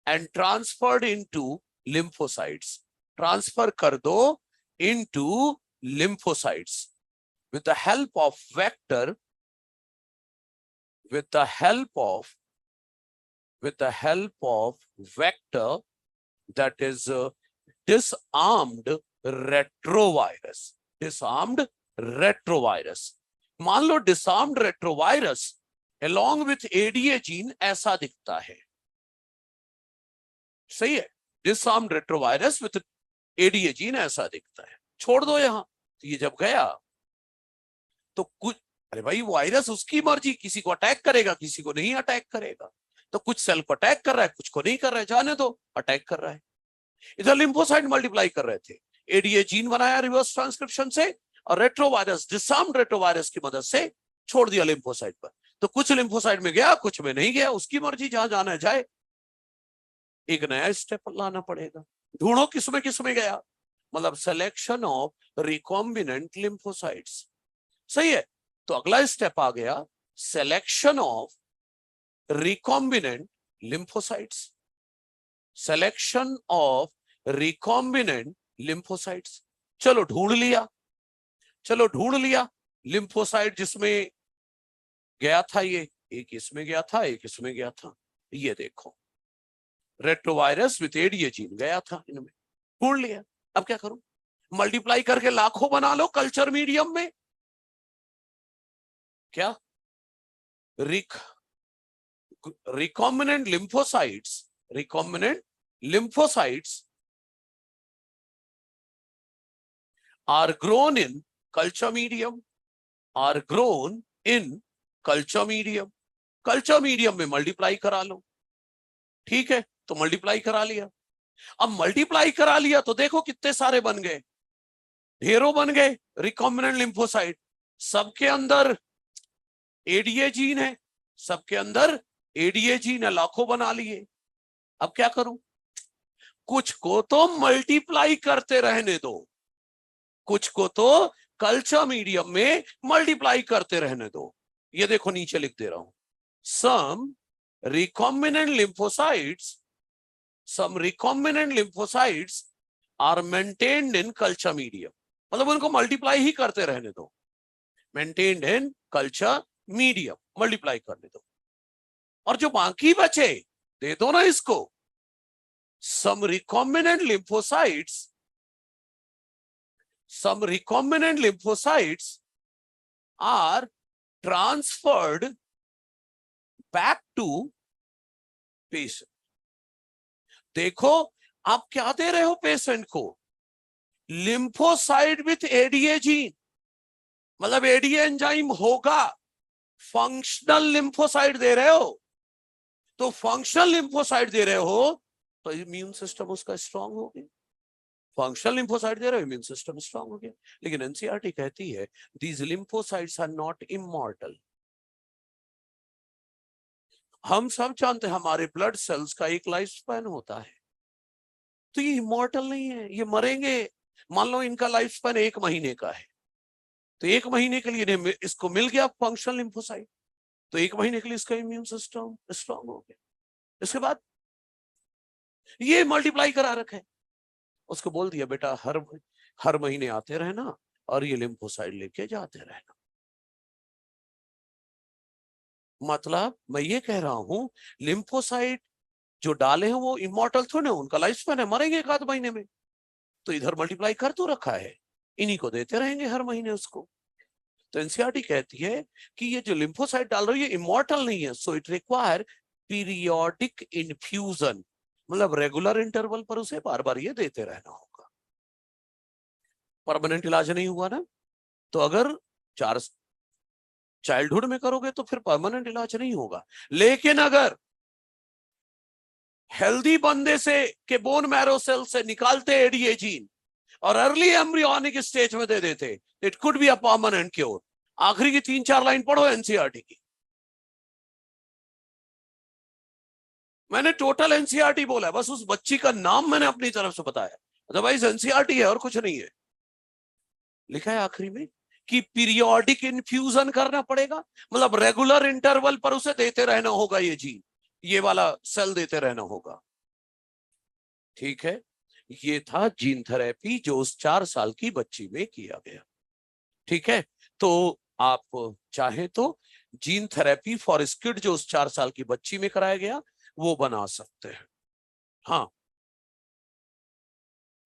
and transferred into lymphocytes. Transfer कर दो into lymphocytes with the help of vector, with the help of vector, that is disarmed retrovirus। disarmed retrovirus, मान लो disarmed retrovirus along with ADA gene ऐसा दिखता है। सही है, disarmed retrovirus with ADA gene ऐसा दिखता है। छोड़ दो यहां, तो ये जब गया तो कुछ, अरे भाई वायरस उसकी मर्जी, किसी को अटैक करेगा किसी को नहीं अटैक करेगा। तो कुछ सेल को अटैक कर रहा है, कुछ को नहीं कर रहा है, जाने दो, अटैक कर रहा है। इधर लिम्फोसाइट मल्टीप्लाई कर रहे थे, एडीए जीन बनाया रिवर्स ट्रांसक्रिप्शन से, और रेट्रोवायरस, डिसआर्म्ड रेट्रोवायरस की मदद से छोड़ दिया लिम्फोसाइट पर। तो कुछ लिम्फोसाइट में गया, कुछ में नहीं गया, उसकी मर्जी, जहां जाना है जाए। एक नया स्टेप लाना पड़ेगा। ढूंढो किसमें गया, मतलब सिलेक्शन ऑफ रिकॉम्बिनेंट लिम्फोसाइट्स। सही है। तो अगला स्टेप आ गया, selection of recombinant lymphocytes. Selection of recombinant lymphocytes. चलो ढूंढ लिया लिम्फोसाइट जिसमें गया था, ये एक इसमें गया था, एक इसमें गया था। ये देखो, रेट्रोवायरस विथ एडीए जीन गया था इनमें, ढूंढ लिया। अब क्या करूं, मल्टीप्लाई करके लाखों बना लो कल्चर मीडियम में। क्या, recombinant lymphocytes are grown in culture medium, culture medium में मल्टीप्लाई करा लो। ठीक है, तो मल्टीप्लाई करा लिया। अब मल्टीप्लाई करा लिया तो देखो कितने सारे बन गए, ढेरों बन गए रिकॉम्बिनेंट लिम्फोसाइट। सबके अंदर एडीए जीन है, सबके अंदर एडीए जीन है, लाखों बना लिए। अब क्या करूं, कुछ को तो मल्टीप्लाई करते रहने दो, कुछ को तो कल्चर मीडियम में मल्टीप्लाई करते रहने दो। ये देखो नीचे लिख दे रहा हूं, some recombinant lymphocytes are maintained in culture medium, मतलब उनको मल्टीप्लाई ही करते रहने दो। Maintained in culture medium, multiply करने दो। और जो बाकी बचे दे दो ना इसको। some recombinant lymphocytes are transferred back to patient। देखो आप क्या दे रहे हो पेशेंट को, लिम्फोसाइट विथ एडीए जीन, मतलब एडीए एंजाइम होगा फंक्शनल लिम्फोसाइट दे रहे हो, तो फंक्शनल लिम्फोसाइट दे रहे हो तो इम्यून सिस्टम उसका स्ट्रांग हो गया। फंक्शनल लिम्फोसाइट दे रहे हो, इम्यून सिस्टम स्ट्रांग हो गया। लेकिन एनसीईआरटी कहती है these lymphocytes are not immortal. हम सब जानते हैं हमारे ब्लड सेल्स का एक लाइफ स्पैन होता है, तो ये इमॉर्टल नहीं है, ये मरेंगे। मान लो इनका लाइफ स्पैन 1 महीने का है, तो 1 महीने के लिए इसको मिल गया फंक्शनल लिम्फोसाइट, तो 1 महीने के लिए इसका इम्यून सिस्टम स्ट्रांग हो गया। इसके बाद ये मल्टीप्लाई करा रखे, उसको बोल दिया बेटा हर महीने आते रहना और ये लिम्फोसाइट लेके जाते रहना। मतलब मैं ये कह रहा हूं लिम्फोसाइट जो डाले हैं वो इमॉर्टल थोड़े, उनका लाइफ स्पैन है, मरेंगे 1 आध महीने में, तो इधर मल्टीप्लाई कर तो रखा है, इन्हीं को देते रहेंगे हर महीने उसको। तो एनसीईआरटी कहती है कि ये जो लिम्फोसाइट डाल रही है इमॉर्टल नहीं है, so it require periodic infusion, मतलब रेगुलर इंटरवल पर उसे बार बार ये देते रहना होगा। परमानेंट इलाज नहीं हुआ ना, तो अगर चार चाइल्डहुड में करोगे तो फिर परमानेंट इलाज नहीं होगा। लेकिन अगर हेल्दी बंदे से के बोन मैरो सेल से निकालते एडीए जीन और अर्ली एम्ब्रियोनिक स्टेज में दे देते, it could be a permanent cure. आखिरी की 3-4 लाइन पढ़ो एनसीईआरटी की। मैंने टोटल एनसीईआरटी बोला है, बस उस बच्ची का नाम मैंने अपनी तरफ से बताया, अदरवाइज एनसीईआरटी है और कुछ नहीं है। लिखा है आखिरी में कि पीरियोडिक इन्फ्यूजन करना पड़ेगा, मतलब रेगुलर इंटरवल पर उसे देते रहना होगा, ये जीन, ये वाला सेल देते रहना होगा। ठीक है, ये था जीन थेरेपी जो उस 4 साल की बच्ची में किया गया। ठीक है, तो आप चाहे तो जीन थेरेपी फॉर स्किड जो उस 4 साल की बच्ची में कराया गया वो बना सकते हैं। हाँ,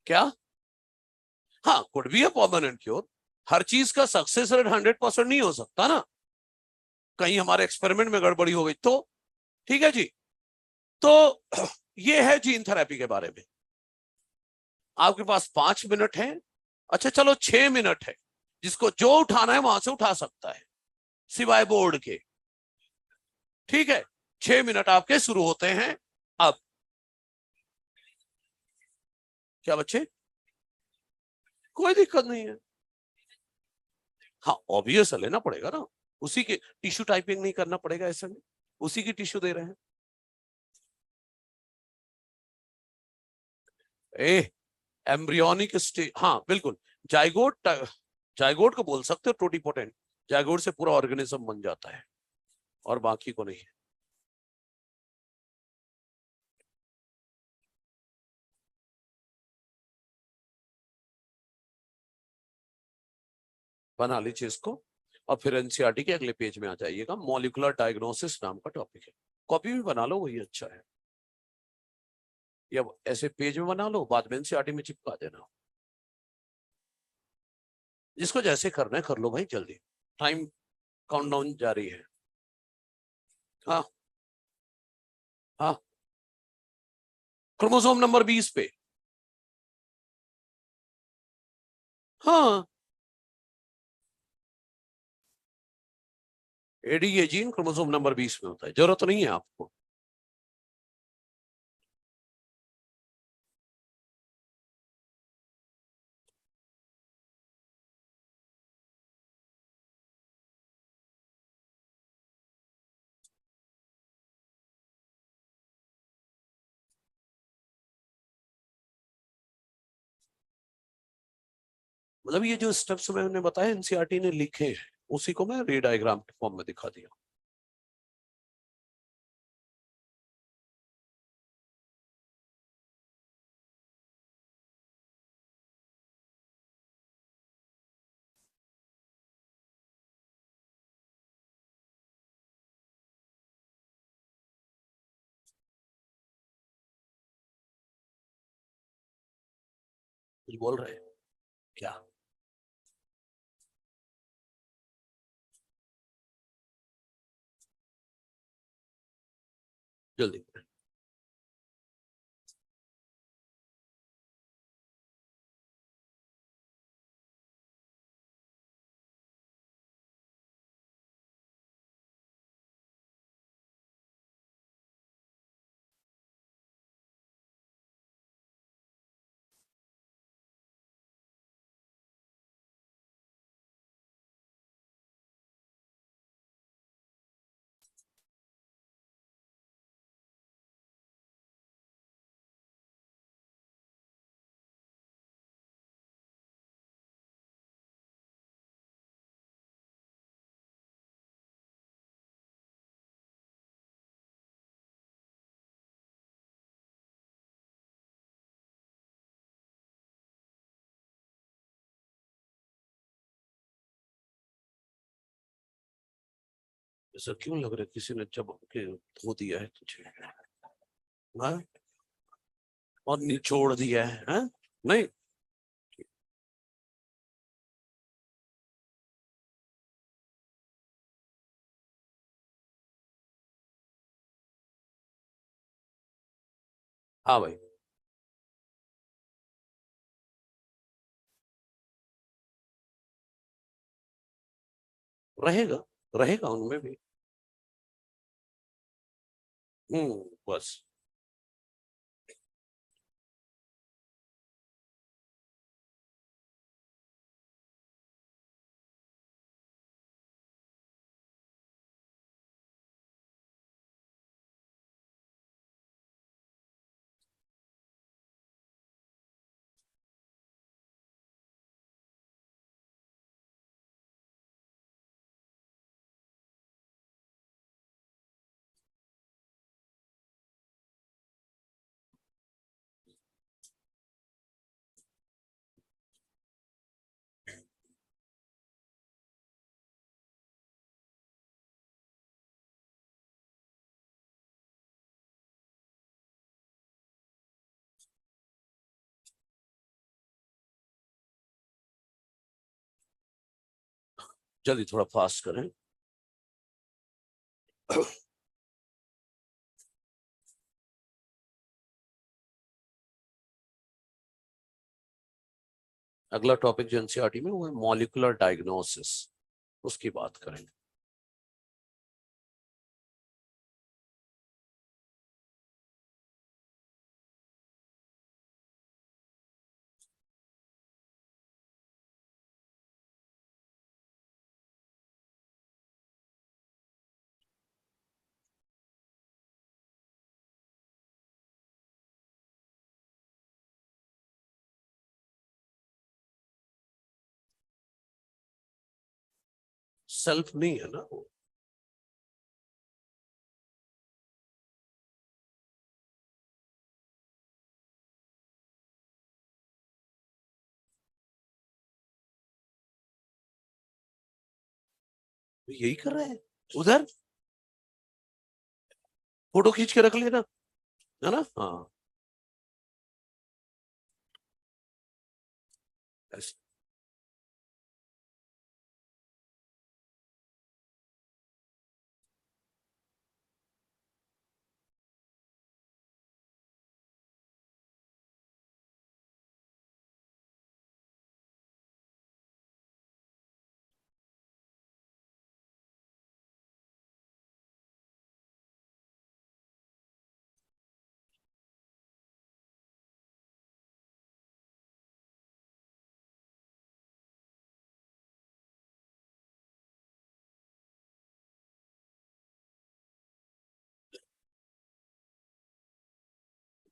क्या? हाँ, could be a permanent cure. हर चीज का सक्सेस रेट 100% नहीं हो सकता ना, कहीं हमारे एक्सपेरिमेंट में गड़बड़ी हो गई तो। ठीक है जी, तो ये है जीन थेरेपी के बारे में। आपके पास 5 मिनट है, अच्छा चलो 6 मिनट है, जिसको जो उठाना है वहां से उठा सकता है सिवाय बोर्ड के। ठीक है, 6 मिनट आपके शुरू होते हैं अब। क्या बच्चे? कोई दिक्कत नहीं है। हाँ, ऑब्वियस लेना पड़ेगा ना, उसी के टिश्यू टाइपिंग नहीं करना पड़ेगा ऐसे में, उसी की टिश्यू दे रहे हैं। ए एम्ब्रियोनिक स्टेज, हाँ बिल्कुल। जाइगोट, जाइगोट को बोल सकते हो टोटीपोटेंट, जाइगोट से पूरा ऑर्गेनिज्म बन जाता है और बाकी को नहीं। बना लीजिए इसको और फिर एनसीईआरटी के अगले पेज में आ जाइएगा, मॉलिक्यूलर डायग्नोसिस नाम का टॉपिक है। कॉपी भी बना लो, वही अच्छा है, या ऐसे पेज में बना लो बाद में एनसीईआरटी में चिपका देना। जिसको जैसे करना है कर लो भाई, जल्दी, टाइम काउंटडाउन जारी है। हाँ हाँ, क्रोमोसोम नंबर 20 पे। हाँ, एडीए जीन क्रोमोसोम नंबर 20 में होता है, जरूरत नहीं है आपको। मतलब ये जो स्टेप्स मैंने बताया एनसीईआरटी ने लिखे हैं, उसी को मैं रे डायग्राम के फॉर्म में दिखा दिया। कुछ बोल रहे हैं क्या? जल्दी। ऐसा क्यों लग रहा है किसी ने जब के धो दिया है तुझे, हाँ? और निचोड़ दिया है, हाँ? नहीं, हाँ भाई, रहेगा, रहेगा उनमें भी। बस। जल्दी थोड़ा फास्ट करें। अगला टॉपिक जो एनसीईआरटी में वो है मॉलिक्यूलर डायग्नोसिस, उसकी बात करेंगे। सेल्फ नहीं है ना वो। यही कर रहे हैं उधर, फोटो खींच के रख लेना, है ना? हाँ, ऐसे।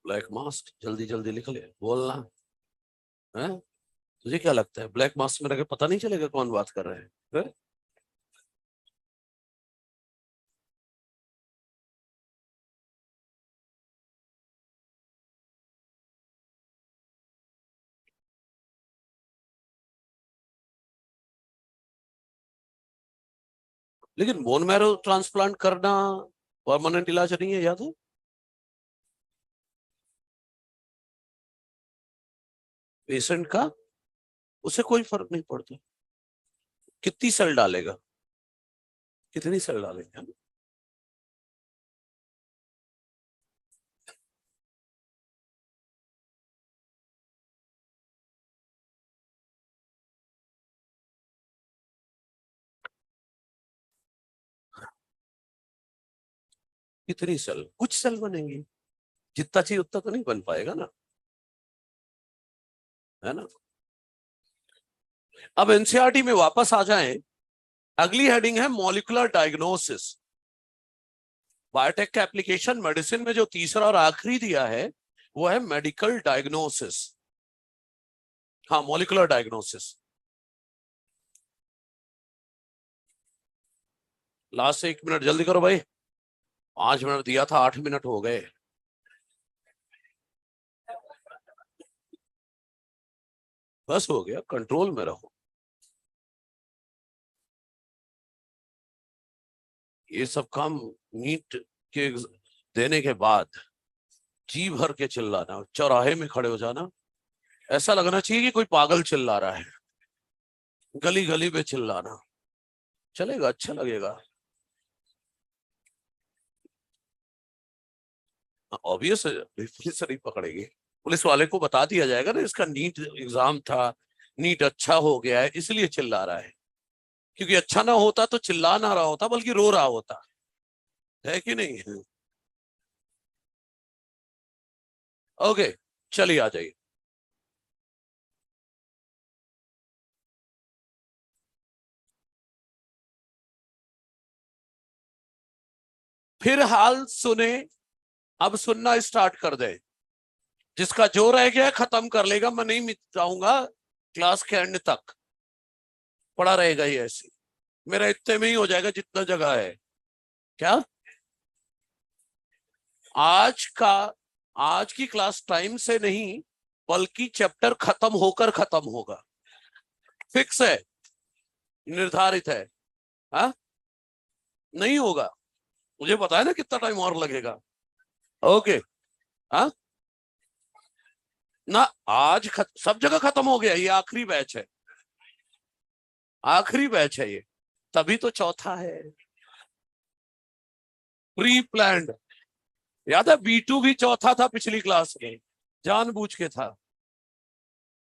ब्लैक मास्क, जल्दी जल्दी लिख ले, बोलना है। तुझे क्या लगता है ब्लैक मास्क में रखे पता नहीं चलेगा कौन बात कर रहे हैं, हैं? लेकिन बोन मैरो ट्रांसप्लांट करना परमानेंट इलाज नहीं है, याद है? पेशेंट का, उसे कोई फर्क नहीं पड़ता। कितनी सेल डालेगा, कितनी सेल डालेगा, कितनी सेल, कुछ सेल बनेंगी, जितना चाहिए उतना तो नहीं बन पाएगा ना, है ना? अब एनसीईआरटी में वापस आ जाएं। अगली हेडिंग है मॉलिक्यूलर डायग्नोसिस। बायोटेक का एप्लीकेशन मेडिसिन में जो तीसरा और आखिरी दिया है वो है मेडिकल डायग्नोसिस। हाँ, मॉलिक्यूलर डायग्नोसिस। लास्ट से 1 मिनट जल्दी करो भाई, 5 मिनट दिया था, 8 मिनट हो गए। बस हो गया, कंट्रोल में रहो। ये सब काम नीट के देने के बाद जी भर के चिल्लाना, चौराहे में खड़े हो जाना, ऐसा लगना चाहिए कि कोई पागल चिल्ला रहा है, गली गली पे चिल्लाना, चलेगा, अच्छा लगेगा। ऑब्वियस पुलिस नहीं पकड़ेगी, पुलिस वाले को बता दिया जाएगा ना इसका नीट एग्जाम था, नीट अच्छा हो गया है इसलिए चिल्ला रहा है, क्योंकि अच्छा ना होता तो चिल्ला ना रहा होता बल्कि रो रहा होता, है कि नहीं? ओके, चलिए आ जाइए। फिर हाल सुने, अब सुनना स्टार्ट कर दे, जिसका जो रह गया खत्म कर लेगा, मैं नहीं मिटाऊंगा क्लास के एंड तक, पड़ा रहेगा ही ऐसे, मेरा इतने में ही हो जाएगा जितना जगह है। क्या आज का, आज की क्लास टाइम से नहीं बल्कि चैप्टर खत्म होकर खत्म होगा, फिक्स है, निर्धारित है। हाँ, नहीं होगा, मुझे पता है ना कितना टाइम और लगेगा। ओके। हाँ ना, आज सब जगह खत्म हो गया, ये आखिरी बैच है, आखिरी बैच है ये, तभी तो चौथा है, प्री प्लान्ड। याद है B2 भी चौथा था पिछली क्लास में, जानबूझ के था।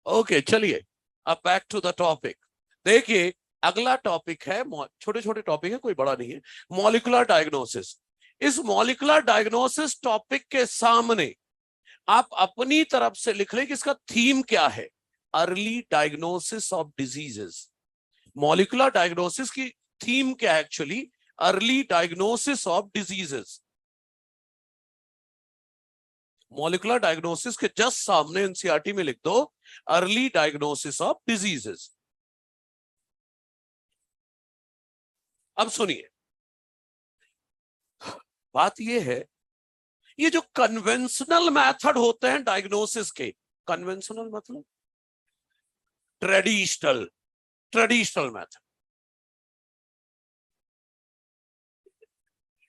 ओके चलिए, अब बैक टू द टॉपिक। देखिए अगला टॉपिक है, छोटे छोटे टॉपिक है, कोई बड़ा नहीं है, मॉलिक्यूलर डायग्नोसिस। इस मॉलिक्यूलर डायग्नोसिस टॉपिक के सामने आप अपनी तरफ से लिख लें कि इसका थीम क्या है, early diagnosis of diseases. Molecular diagnosis की थीम क्या है actually, early diagnosis of diseases. Molecular diagnosis के जस्ट सामने एनसीईआरटी में लिख दो अर्ली डायग्नोसिस ऑफ डिजीजेस। अब सुनिए, बात यह है, ये जो कन्वेंशनल मेथड होते हैं डायग्नोसिस के, कन्वेंशनल मतलब ट्रेडिशनल, ट्रेडिशनल मेथड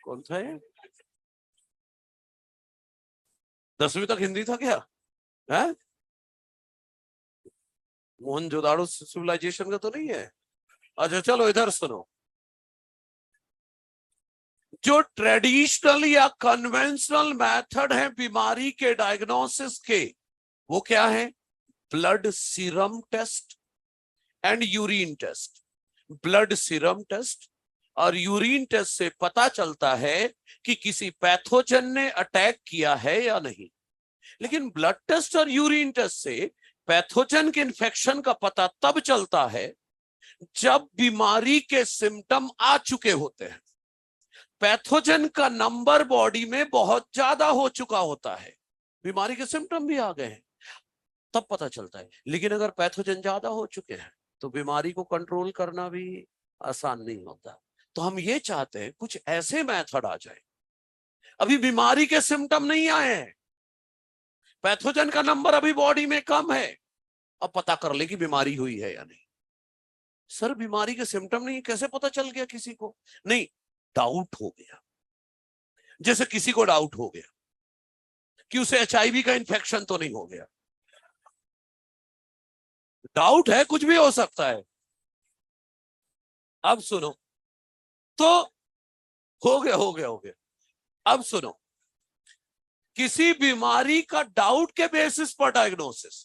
कौन सा है? 10वीं तक हिंदी था क्या है? मोहनजोदाड़ो सिविलाइजेशन का तो नहीं है? अच्छा चलो इधर सुनो, जो ट्रेडिशनल या कन्वेंशनल मेथड है बीमारी के डायग्नोसिस के, वो क्या है? Blood serum test and urine test. Blood serum test और यूरिन टेस्ट से पता चलता है कि किसी पैथोजन ने अटैक किया है या नहीं। लेकिन ब्लड टेस्ट और यूरिन टेस्ट से पैथोजन के इन्फेक्शन का पता तब चलता है जब बीमारी के सिम्टम आ चुके होते हैं, पैथोजन का नंबर बॉडी में बहुत ज्यादा हो चुका होता है, बीमारी के सिम्टम भी आ गए हैं, तब पता चलता है। लेकिन अगर पैथोजन ज्यादा हो चुके हैं तो बीमारी को कंट्रोल करना भी आसान नहीं होता। तो हम ये चाहते हैं कुछ ऐसे मेथड आ जाए, अभी बीमारी के सिम्टम नहीं आए हैं, पैथोजन का नंबर अभी बॉडी में कम है, अब पता कर ले कि बीमारी हुई है या नहीं। सर बीमारी के सिम्टम नहीं, कैसे पता चल गया किसी को? नहीं, डाउट हो गया। जैसे किसी को डाउट हो गया कि उसे HIV का इन्फेक्शन तो नहीं हो गया, डाउट है, कुछ भी हो सकता है। अब सुनो, तो हो गया। अब सुनो, किसी बीमारी का डाउट के बेसिस पर डायग्नोसिस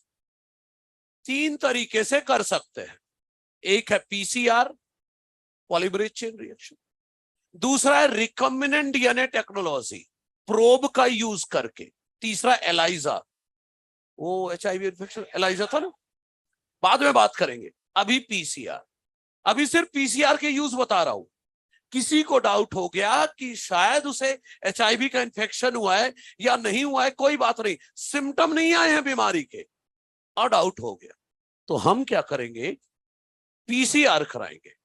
3 तरीके से कर सकते हैं। एक है PCR, पॉलीमरेज चेन रिएक्शन। दूसरा है रिकॉम्बिनेंट डीएनए टेक्नोलॉजी, प्रोब का यूज करके। तीसरा एलाइजा, वो HIV इन्फेक्शन एलाइजा था ना, बाद में बात करेंगे, अभी PCR। अभी सिर्फ PCR के यूज बता रहा हूं। किसी को डाउट हो गया कि शायद उसे HIV का इन्फेक्शन हुआ है या नहीं हुआ है, कोई बात नहीं, सिम्टम नहीं आए हैं बीमारी के और डाउट हो गया, तो हम क्या करेंगे? PCR कराएंगे।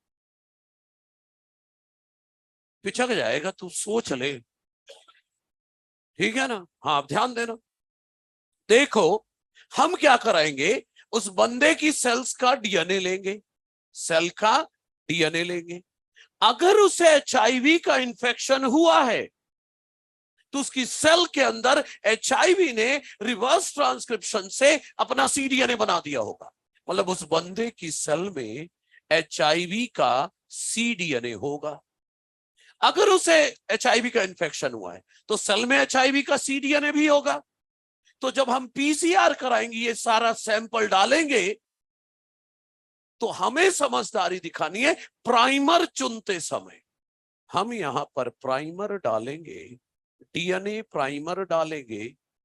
पिछक जाएगा, तू सोच ले, ठीक है ना? हाँ आप ध्यान देना। देखो हम क्या कराएंगे, उस बंदे की सेल्स का DNA लेंगे, सेल का DNA लेंगे, अगर उसे HIV का इन्फेक्शन हुआ है तो उसकी सेल के अंदर HIV ने रिवर्स ट्रांसक्रिप्शन से अपना CDNA बना दिया होगा। मतलब उस बंदे की सेल में HIV का CDNA होगा। अगर उसे HIV का इन्फेक्शन हुआ है तो सेल में HIV का CDNA भी होगा। तो जब हम PCR कराएंगे, ये सारा सैंपल डालेंगे, तो हमें समझदारी दिखानी है। प्राइमर चुनते समय हम यहां पर प्राइमर डालेंगे, DNA प्राइमर डालेंगे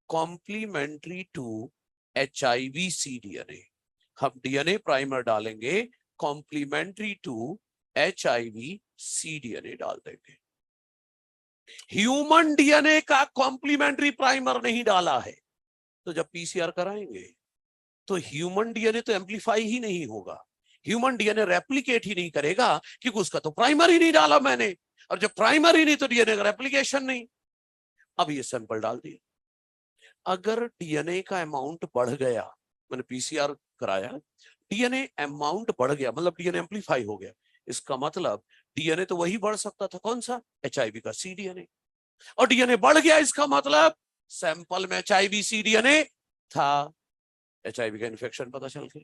कॉम्प्लीमेंट्री टू HIV CDNA। हम DNA प्राइमर डालेंगे कॉम्प्लीमेंट्री टू HIV CDNA डाल देंगे। ह्यूमन DNA का कॉम्प्लीमेंट्री प्राइमर नहीं डाला है, तो जब PCR कराएंगे तो ह्यूमन DNA तो एम्पलीफाई ही नहीं होगा, ह्यूमन DNA रेप्लिकेट ही नहीं करेगा, क्योंकि उसका तो प्राइमर ही नहीं डाला मैंने, और जब प्राइमर ही नहीं तो DNA का रेप्लिकेशन नहीं। अब ये सैंपल डाल दिया, अगर DNA का अमाउंट बढ़ गया, मैंने PCR कराया, DNA अमाउंट बढ़ गया, मतलब DNA एम्पलीफाई हो गया, इसका मतलब DNA तो वही बढ़ सकता था, कौन सा? HIV का CDNA। और DNA बढ़ गया, इसका मतलब सैंपल में HIV CDNA था, HIV का इन्फेक्शन पता चल गया।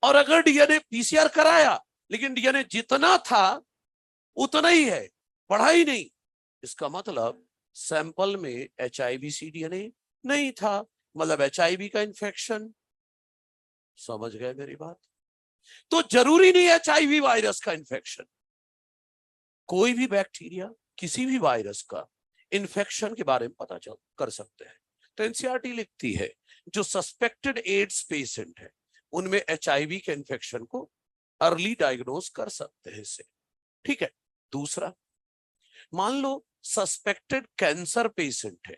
और अगर DNA PCR कराया लेकिन DNA जितना था उतना ही है, बढ़ा ही नहीं, इसका मतलब सैंपल में HIV CDNA नहीं था, मतलब HIV का इन्फेक्शन। समझ गए मेरी बात? तो जरूरी नहीं HIV वायरस का इन्फेक्शन, कोई भी बैक्टीरिया, किसी भी वायरस का इन्फेक्शन के बारे में पता चल कर सकते हैं। तो एनसीईआरटी लिखती है जो सस्पेक्टेड एड्स पेशेंट है उनमें HIV के इन्फेक्शन को अर्ली डायग्नोज कर सकते हैं इससे। ठीक है। दूसरा, मान लो सस्पेक्टेड कैंसर पेशेंट है,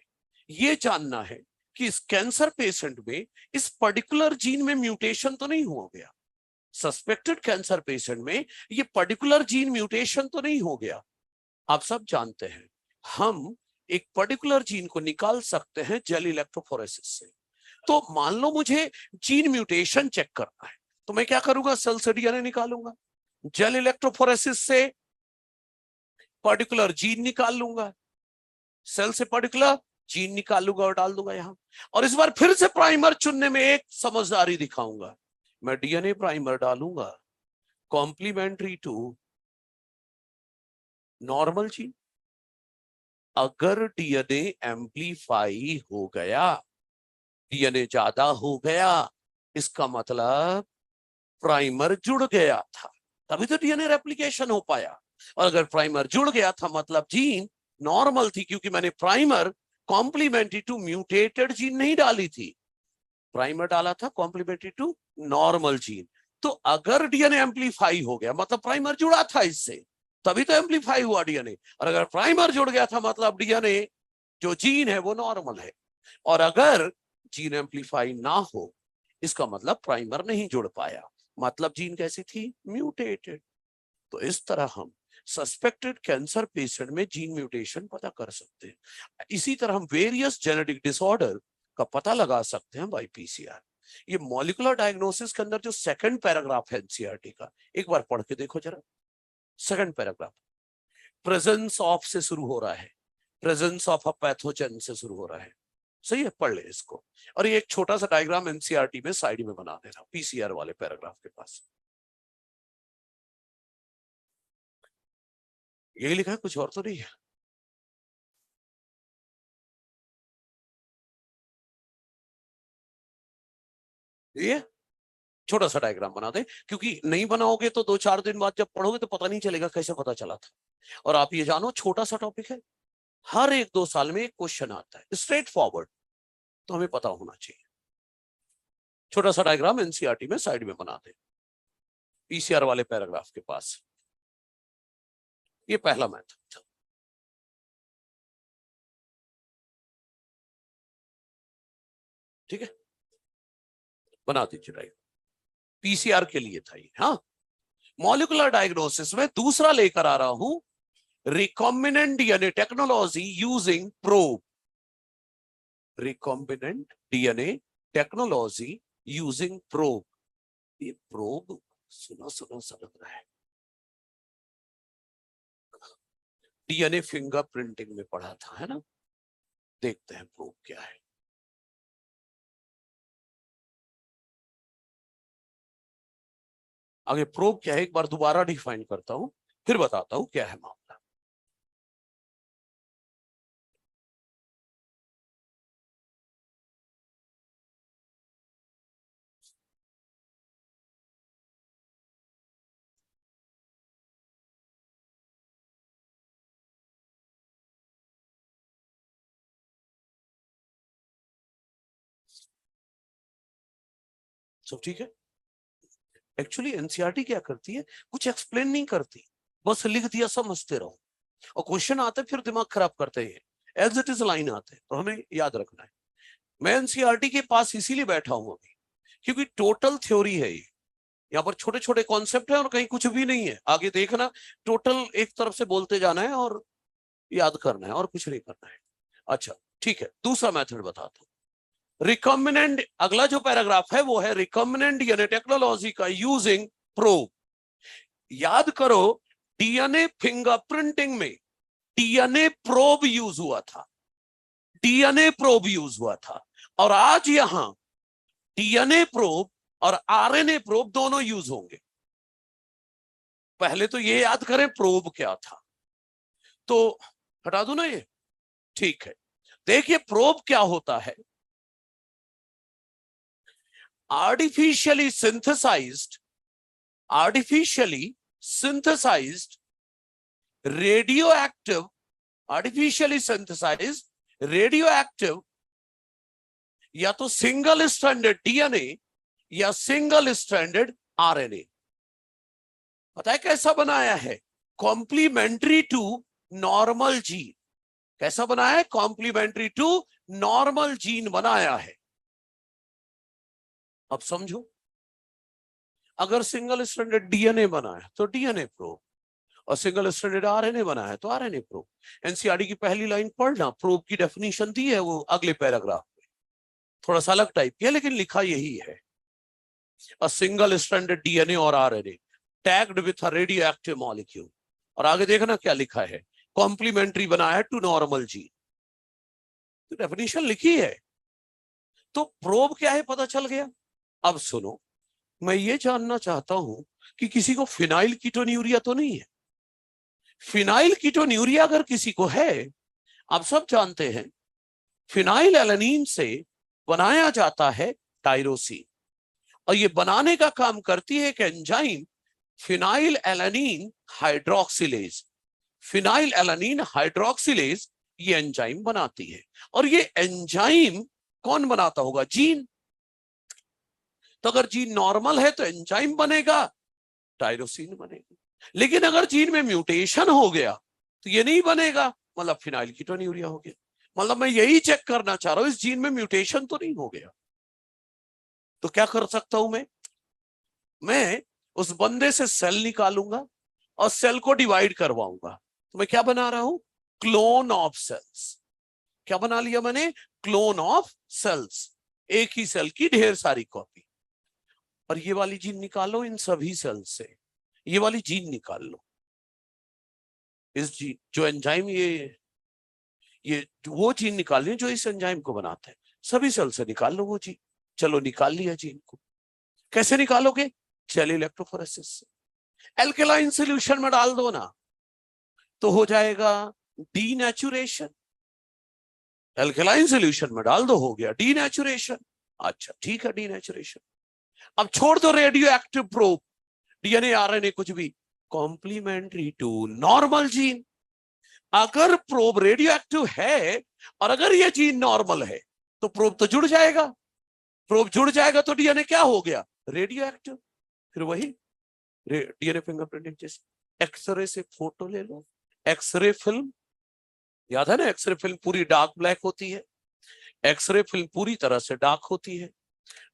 ये जानना है कि इस कैंसर पेशेंट में इस पर्टिकुलर जीन में म्यूटेशन तो नहीं हुआ गया। सस्पेक्टेड कैंसर पेशेंट में ये पर्टिकुलर जीन म्यूटेशन तो नहीं हो गया। आप सब जानते हैं हम एक पर्टिकुलर जीन को निकाल सकते हैं जेल इलेक्ट्रोफोरेसिस से। तो मान लो मुझे जीन म्यूटेशन चेक करना है, तो मैं क्या करूंगा? सेल से DNA निकालूंगा, जेल इलेक्ट्रोफोरेसिस से पर्टिकुलर जीन निकाल लूंगा, सेल से पर्टिकुलर जीन निकाल लूंगा और डाल दूंगा यहां। और इस बार फिर से प्राइमर चुनने में एक समझदारी दिखाऊंगा, मैं DNA प्राइमर डालूंगा कॉम्प्लीमेंट्री टू नॉर्मल जीन। अगर DNA एम्पलीफाई हो गया, DNA ज्यादा हो गया, इसका मतलब प्राइमर जुड़ गया था, तभी तो DNA रेप्लिकेशन हो पाया। और अगर प्राइमर जुड़ गया था मतलब जीन नॉर्मल थी, क्योंकि मैंने primer complementary to mutated gene नहीं डाली थी, प्राइमर डाला था कॉम्प्लीमेंट्री टू नॉर्मल जीन। तो अगर DNA एम्पलीफाई हो गया मतलब प्राइमर जुड़ा था इससे, तभी तो एम्पलीफाई हुआ DNA। और अगर प्राइमर जुड़ गया था मतलब DNA जो जीन है वो नॉर्मल है। और अगर जीन एम्पलीफाई ना हो, इसका मतलब प्राइमर नहीं जुड़ पाया, मतलब जीन कैसी थी? म्यूटेटेड। तो इस तरह हम सस्पेक्टेड कैंसर पेशेंट में जीन म्यूटेशन पता कर सकते हैं। इसी तरह हम वेरियस जेनेटिक डिसऑर्डर का पता लगा सकते हैं बाय PCR। ये मॉलिक्यूलर डायग्नोसिस के अंदर जो सेकंड पैराग्राफ है एनसीईआरटी का, एक बार पढ़ के देखो जरा। सेकंड पैराग्राफ प्रेजेंस ऑफ से शुरू हो रहा है, प्रेजेंस ऑफ अ पैथोजन से शुरू हो रहा है। सही है, पढ़ ले इसको। और ये एक छोटा सा डायग्राम एनसीईआरटी में साइड में बना देना PCR वाले पैराग्राफ के पास। यही लिखा है, कुछ और तो नहीं है। ये छोटा सा डायग्राम बना दे, क्योंकि नहीं बनाओगे तो 2-4 दिन बाद जब पढ़ोगे तो पता नहीं चलेगा कैसे पता चला था। और आप ये जानो छोटा सा टॉपिक है, हर 1-2 साल में एक क्वेश्चन आता है स्ट्रेट फॉरवर्ड, तो हमें पता होना चाहिए। छोटा सा डायग्राम एनसीईआरटी में साइड में बना दे PCR वाले पैराग्राफ के पास। ये पहला मैथड था। ठीक है, बना दीजिए डायग्राम, PCR के लिए था ये। हाँ, मॉलिक्यूलर डायग्नोसिस में दूसरा लेकर आ रहा हूं, recombinant DNA technology using probe. Recombinant DNA technology using probe. ये प्रोब सुना सुना सा लग रहा है। डीएनए फिंगरप्रिंटिंग में पढ़ा था, है ना। देखते हैं प्रूफ क्या है। आगे प्रूफ क्या है एक बार दोबारा डिफाइन करता हूं, फिर बताता हूं क्या है मामला। सब ठीक है। एक्चुअली एनसीईआरटी क्या करती है, कुछ एक्सप्लेन नहीं करती, बस लिख दिया समझते रहो, और क्वेश्चन आते फिर दिमाग खराब करते हैं, एज इट इज लाइन आते हैं, तो हमें याद रखना है। मैं एनसीईआरटी के पास इसीलिए बैठा हूं अभी, क्योंकि टोटल थ्योरी है ये, यहाँ पर छोटे छोटे कॉन्सेप्ट है और कहीं कुछ भी नहीं है। आगे देखना, टोटल एक तरफ से बोलते जाना है और याद करना है और कुछ नहीं करना है। अच्छा ठीक है, दूसरा मेथड बताता हूं। रिकॉम्बिनेंट, अगला जो पैराग्राफ है वो है रिकॉम्बिनेंट डीएनए टेक्नोलॉजी का यूजिंग प्रोब। याद करो, डीएनए फिंगरप्रिंटिंग में डीएनए प्रोब यूज हुआ था, डीएनए प्रोब यूज हुआ था, और आज यहां डीएनए प्रोब और आरएनए प्रोब दोनों यूज होंगे। पहले तो ये याद करें प्रोब क्या था, तो हटा दो ना ये, ठीक है। देखिए प्रोब क्या होता है, artificially synthesized radioactive, artificially synthesized radioactive या तो सिंगल स्ट्रैंडेड डीएनए या सिंगल स्ट्रैंडेड आरएनए। पता है कैसा बनाया है, कॉम्प्लीमेंट्री टू नॉर्मल जीन। कैसा बनाया है, कॉम्प्लीमेंट्री टू नॉर्मल जीन बनाया है। अब समझो, अगर सिंगल स्ट्रैंडेड डीएनए बना है तो डीएनए प्रोब, और सिंगल स्ट्रैंडेड आरएनए बना है तो आरएनए प्रोब। एनसीईआरटी की पहली लाइन पढ़ना, प्रोब की डेफिनेशन दी है वो अगले पैराग्राफ में, थोड़ा सा अलग टाइप की है लेकिन लिखा यही है। अ सिंगल स्ट्रैंडेड डीएनए और RNA tagged with a radioactive molecule, और आगे देखना क्या लिखा है, कॉम्प्लीमेंट्री बना है टू नॉर्मल जीन। तो डेफिनेशन लिखी है, तो प्रोब क्या है पता चल गया। अब सुनो, मैं ये जानना चाहता हूं कि किसी को फिनाइल कीटोन्यूरिया तो नहीं है। फिनाइल कीटोन्यूरिया अगर किसी को है, आप सब जानते हैं फिनाइल एलानीन से बनाया जाता है टायरोसिन, और ये बनाने का काम करती है एक enzyme phenyl alanine hydroxylase. Phenyl alanine hydroxylase ये एंजाइम बनाती है, और ये एंजाइम कौन बनाता होगा, जीन। तो अगर जीन नॉर्मल है तो एंजाइम बनेगा, टायरोसिन बनेगा। लेकिन अगर जीन में म्यूटेशन हो गया तो ये नहीं बनेगा, मतलब फिनाइल कीटोन्यूरिया हो गया। मतलब मैं यही चेक करना चाह रहा हूं इस जीन में म्यूटेशन तो नहीं हो गया। तो क्या कर सकता हूं मैं उस बंदे से सेल निकालूंगा और सेल को डिवाइड करवाऊंगा। तो मैं क्या बना रहा हूं, क्लोन ऑफ सेल्स। क्या बना लिया मैंने, क्लोन ऑफ सेल्स, एक ही सेल की ढेर सारी कॉपी। और ये वाली जीन निकालो इन सभी सेल से, ये वाली जीन निकाल लो। इस जीन जो एंजाइम, ये वो जीन निकालनी जो इस एंजाइम को बनाता है, सभी सेल से निकाल लो वो जीन। चलो निकाल लिया जीन को, कैसे निकालोगे, सेल इलेक्ट्रोफोरेसिस से। एल्केलाइन सॉल्यूशन में डाल दो ना, तो हो जाएगा डीनेचुरेशन। एल्केलाइन सॉल्यूशन में डाल दो, हो गया डीनेचुरेशन। अच्छा ठीक है, डीनेचुरेशन। अब छोड़ दो radio active probe, DNA RNA कुछ भी, कॉम्प्लीमेंट्री टू नॉर्मल जीन। अगर प्रोब रेडियो एक्टिव है और अगर ये जीन नॉर्मल है तो प्रोब तो जुड़ जाएगा, प्रोब जुड़ जाएगा तो डीएनए क्या हो गया, रेडियो एक्टिव। फिर वही डीएनए फिंगरप्रिंटिंग जैसे। एक्सरे से फोटो ले लो, एक्सरे फिल्म, याद है ना, एक्सरे फिल्म पूरी डार्क ब्लैक होती है, एक्सरे फिल्म पूरी तरह से डार्क होती है।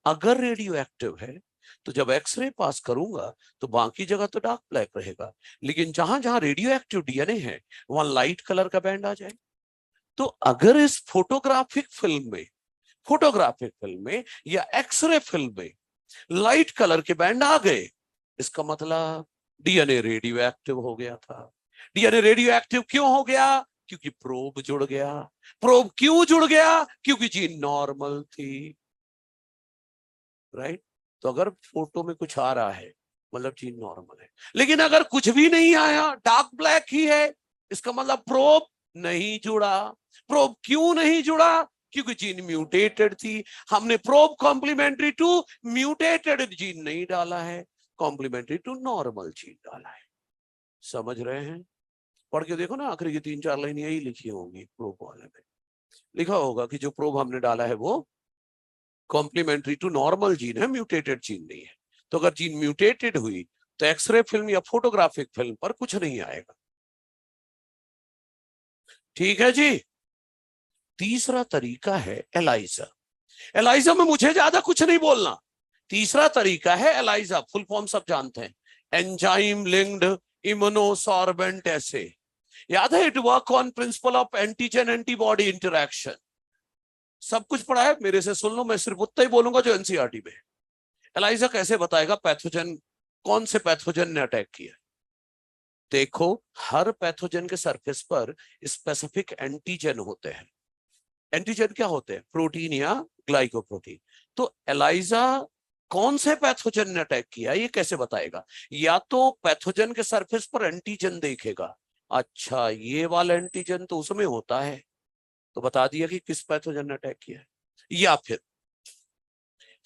अगर रेडियो एक्टिव है तो जब एक्सरे पास करूंगा तो बाकी जगह तो डार्क ब्लैक रहेगा, लेकिन जहां जहां रेडियो एक्टिव डीएनए है वहां लाइट कलर का बैंड आ जाए। तो अगर इस फोटोग्राफिक फिल्म में या एक्सरे फिल्म में लाइट कलर के बैंड आ गए, इसका मतलब डीएनए रेडियो एक्टिव हो गया था। डीएनए रेडियो एक्टिव क्यों हो गया? क्योंकि प्रोब जुड़ गया। प्रोब क्यों जुड़ गया? क्योंकि जीन नॉर्मल थी, राइट? तो अगर फोटो में कुछ आ रहा है मतलब जीन नॉर्मल है, लेकिन अगर कुछ भी नहीं आया, डार्क ब्लैक ही है, इसका मतलब प्रोब नहीं जुड़ा। प्रोब क्यों नहीं जुड़ा? क्योंकि जीन म्यूटेटेड थी। हमने probe complementary to mutated gene नहीं डाला है, कॉम्प्लीमेंट्री टू नॉर्मल जीन डाला है। समझ रहे हैं? पढ़ के देखो ना, आखिरी की 3-4 लाइन यही लिखी होंगी। प्रोब वाले में लिखा होगा कि जो प्रोब हमने डाला है वो कॉम्प्लीमेंट्री टू नॉर्मल जीन है, म्यूटेटेड जीन नहीं है। तो अगर जीन म्यूटेटेड हुई तो एक्सरे फिल्म या फोटोग्राफिक फिल्म पर कुछ नहीं आएगा। ठीक है जी। तीसरा तरीका है एलाइजा। एलाइजा में मुझे ज्यादा कुछ नहीं बोलना। तीसरा तरीका है एलाइजा, फुल फॉर्म सब जानते हैं, एंजाइम लिंक्ड इम्यूनोसॉर्बेंट एसे। याद है? It work on principle of antigen antibody interaction. सब कुछ पढ़ा है, मेरे से सुन लो, मैं सिर्फ उतना ही बोलूंगा जो एनसीईआरटी में है। एलाइजा कैसे बताएगा पैथोजन, कौन से पैथोजन ने अटैक किया? देखो, हर पैथोजन के सरफेस पर स्पेसिफिक एंटीजन होते हैं। एंटीजन क्या होते हैं? प्रोटीन या ग्लाइकोप्रोटीन। तो एलाइजा कौन से पैथोजन ने अटैक किया ये कैसे बताएगा? या तो पैथोजन के सरफेस पर एंटीजन देखेगा, अच्छा ये वाला एंटीजन तो उसमें होता है, तो बता दिया कि किस पैथोजन ने अटैक किया है। या फिर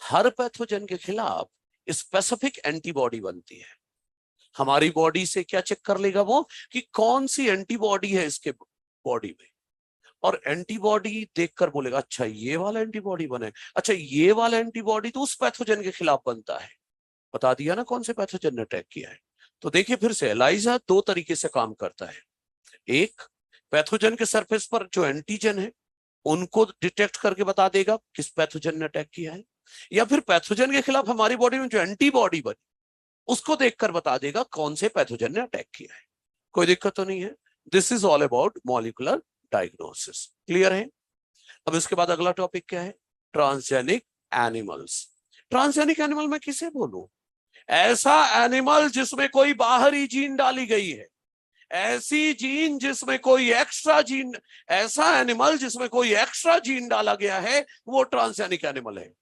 हर पैथोजन के खिलाफ स्पेसिफिक एंटीबॉडी बनती है। हमारी बॉडी से क्या चेक कर लेगा वो कि कौन सी एंटीबॉडी है इसके बॉडी में, और एंटीबॉडी देखकर बोलेगा अच्छा ये वाला एंटीबॉडी बने, अच्छा ये वाला एंटीबॉडी तो उस पैथोजन के खिलाफ बनता है। बता दिया ना कौन से पैथोजन ने अटैक किया है। तो देखिए फिर से, एलाइजा दो तरीके से काम करता है। एक, पैथोजन के सरफेस पर जो एंटीजन है उनको डिटेक्ट करके बता देगा किस पैथोजन ने अटैक किया है, या फिर पैथोजन के खिलाफ हमारी बॉडी में जो एंटीबॉडी बनी उसको देखकर बता देगा कौन से पैथोजन ने अटैक किया है। कोई दिक्कत तो नहीं है? This is all about molecular diagnosis. Clear है? अब इसके बाद अगला टॉपिक क्या है? Transgenic animals. ट्रांसजेनिक एनिमल में किसे बोलूं? ऐसा एनिमल जिसमें कोई बाहरी जीन डाली गई है, ऐसी जीन जिसमें कोई एक्स्ट्रा जीन, ऐसा एनिमल जिसमें कोई एक्स्ट्रा जीन डाला गया है, वो ट्रांसजेनिक एनिमल है।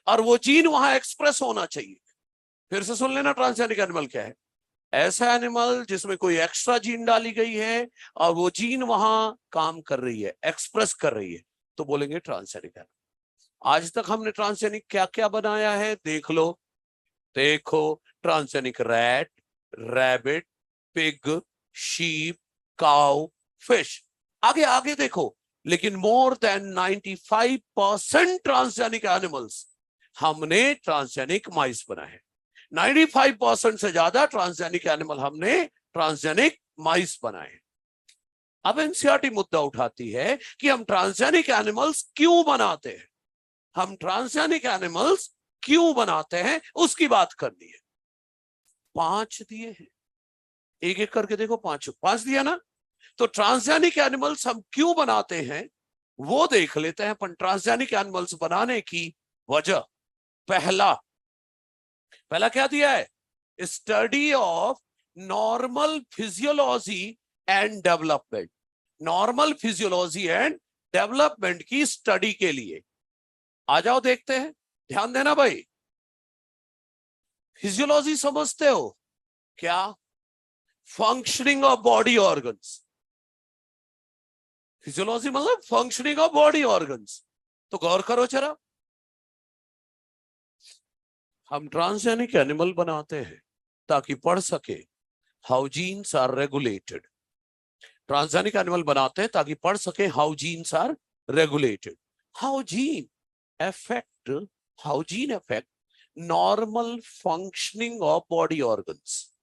और वो जीन वहां एक्सप्रेस होना चाहिए। फिर से सुन लेना, ट्रांसजेनिक एनिमल क्या है? ऐसा एनिमल जिसमें कोई एक्स्ट्रा जीन डाली गई है और वो जीन वहां काम कर रही है, एक्सप्रेस कर रही है, तो बोलेंगे ट्रांसजेनिक एनिमल। आज तक हमने ट्रांसजेनिक क्या क्या बनाया है देख लो। देखो, transgenic rat, rabbit, pig, sheep, cow, fish, आगे आगे देखो। लेकिन मोर देन 95% ट्रांसजेनिक एनिमल्स हमने ट्रांसजेनिक माइस बनाए। 95% से ज्यादा ट्रांसजेनिक एनिमल हमने ट्रांसजेनिक माइस बनाए। अब एनसीईआरटी मुद्दा उठाती है कि हम ट्रांसजेनिक एनिमल्स क्यों बनाते हैं, हम ट्रांसजेनिक एनिमल्स क्यों बनाते हैं उसकी बात करनी है। 5 दिए हैं, एक एक करके देखो, 5 दिया ना। तो ट्रांसजेनिक एनिमल्स हम क्यों बनाते हैं वो देख लेते हैं। पर ट्रांसजेनिक एनिमल्स बनाने की वजह, पहला क्या दिया है? Study of normal physiology and development. Normal physiology and development की स्टडी के लिए। आ जाओ देखते हैं, ध्यान देना भाई। फिजियोलॉजी समझते हो क्या? Functioning of body organs. Physiology मतलब फंक्शनिंग ऑफ बॉडी ऑर्गन्स। तो गौर करो जरा, हम ट्रांसजेनिक एनिमल बनाते हैं ताकि पढ़ सके how genes are regulated. Transgenic animal बनाते हैं ताकि पढ़ सके how genes are regulated, how gene affect normal functioning of body organs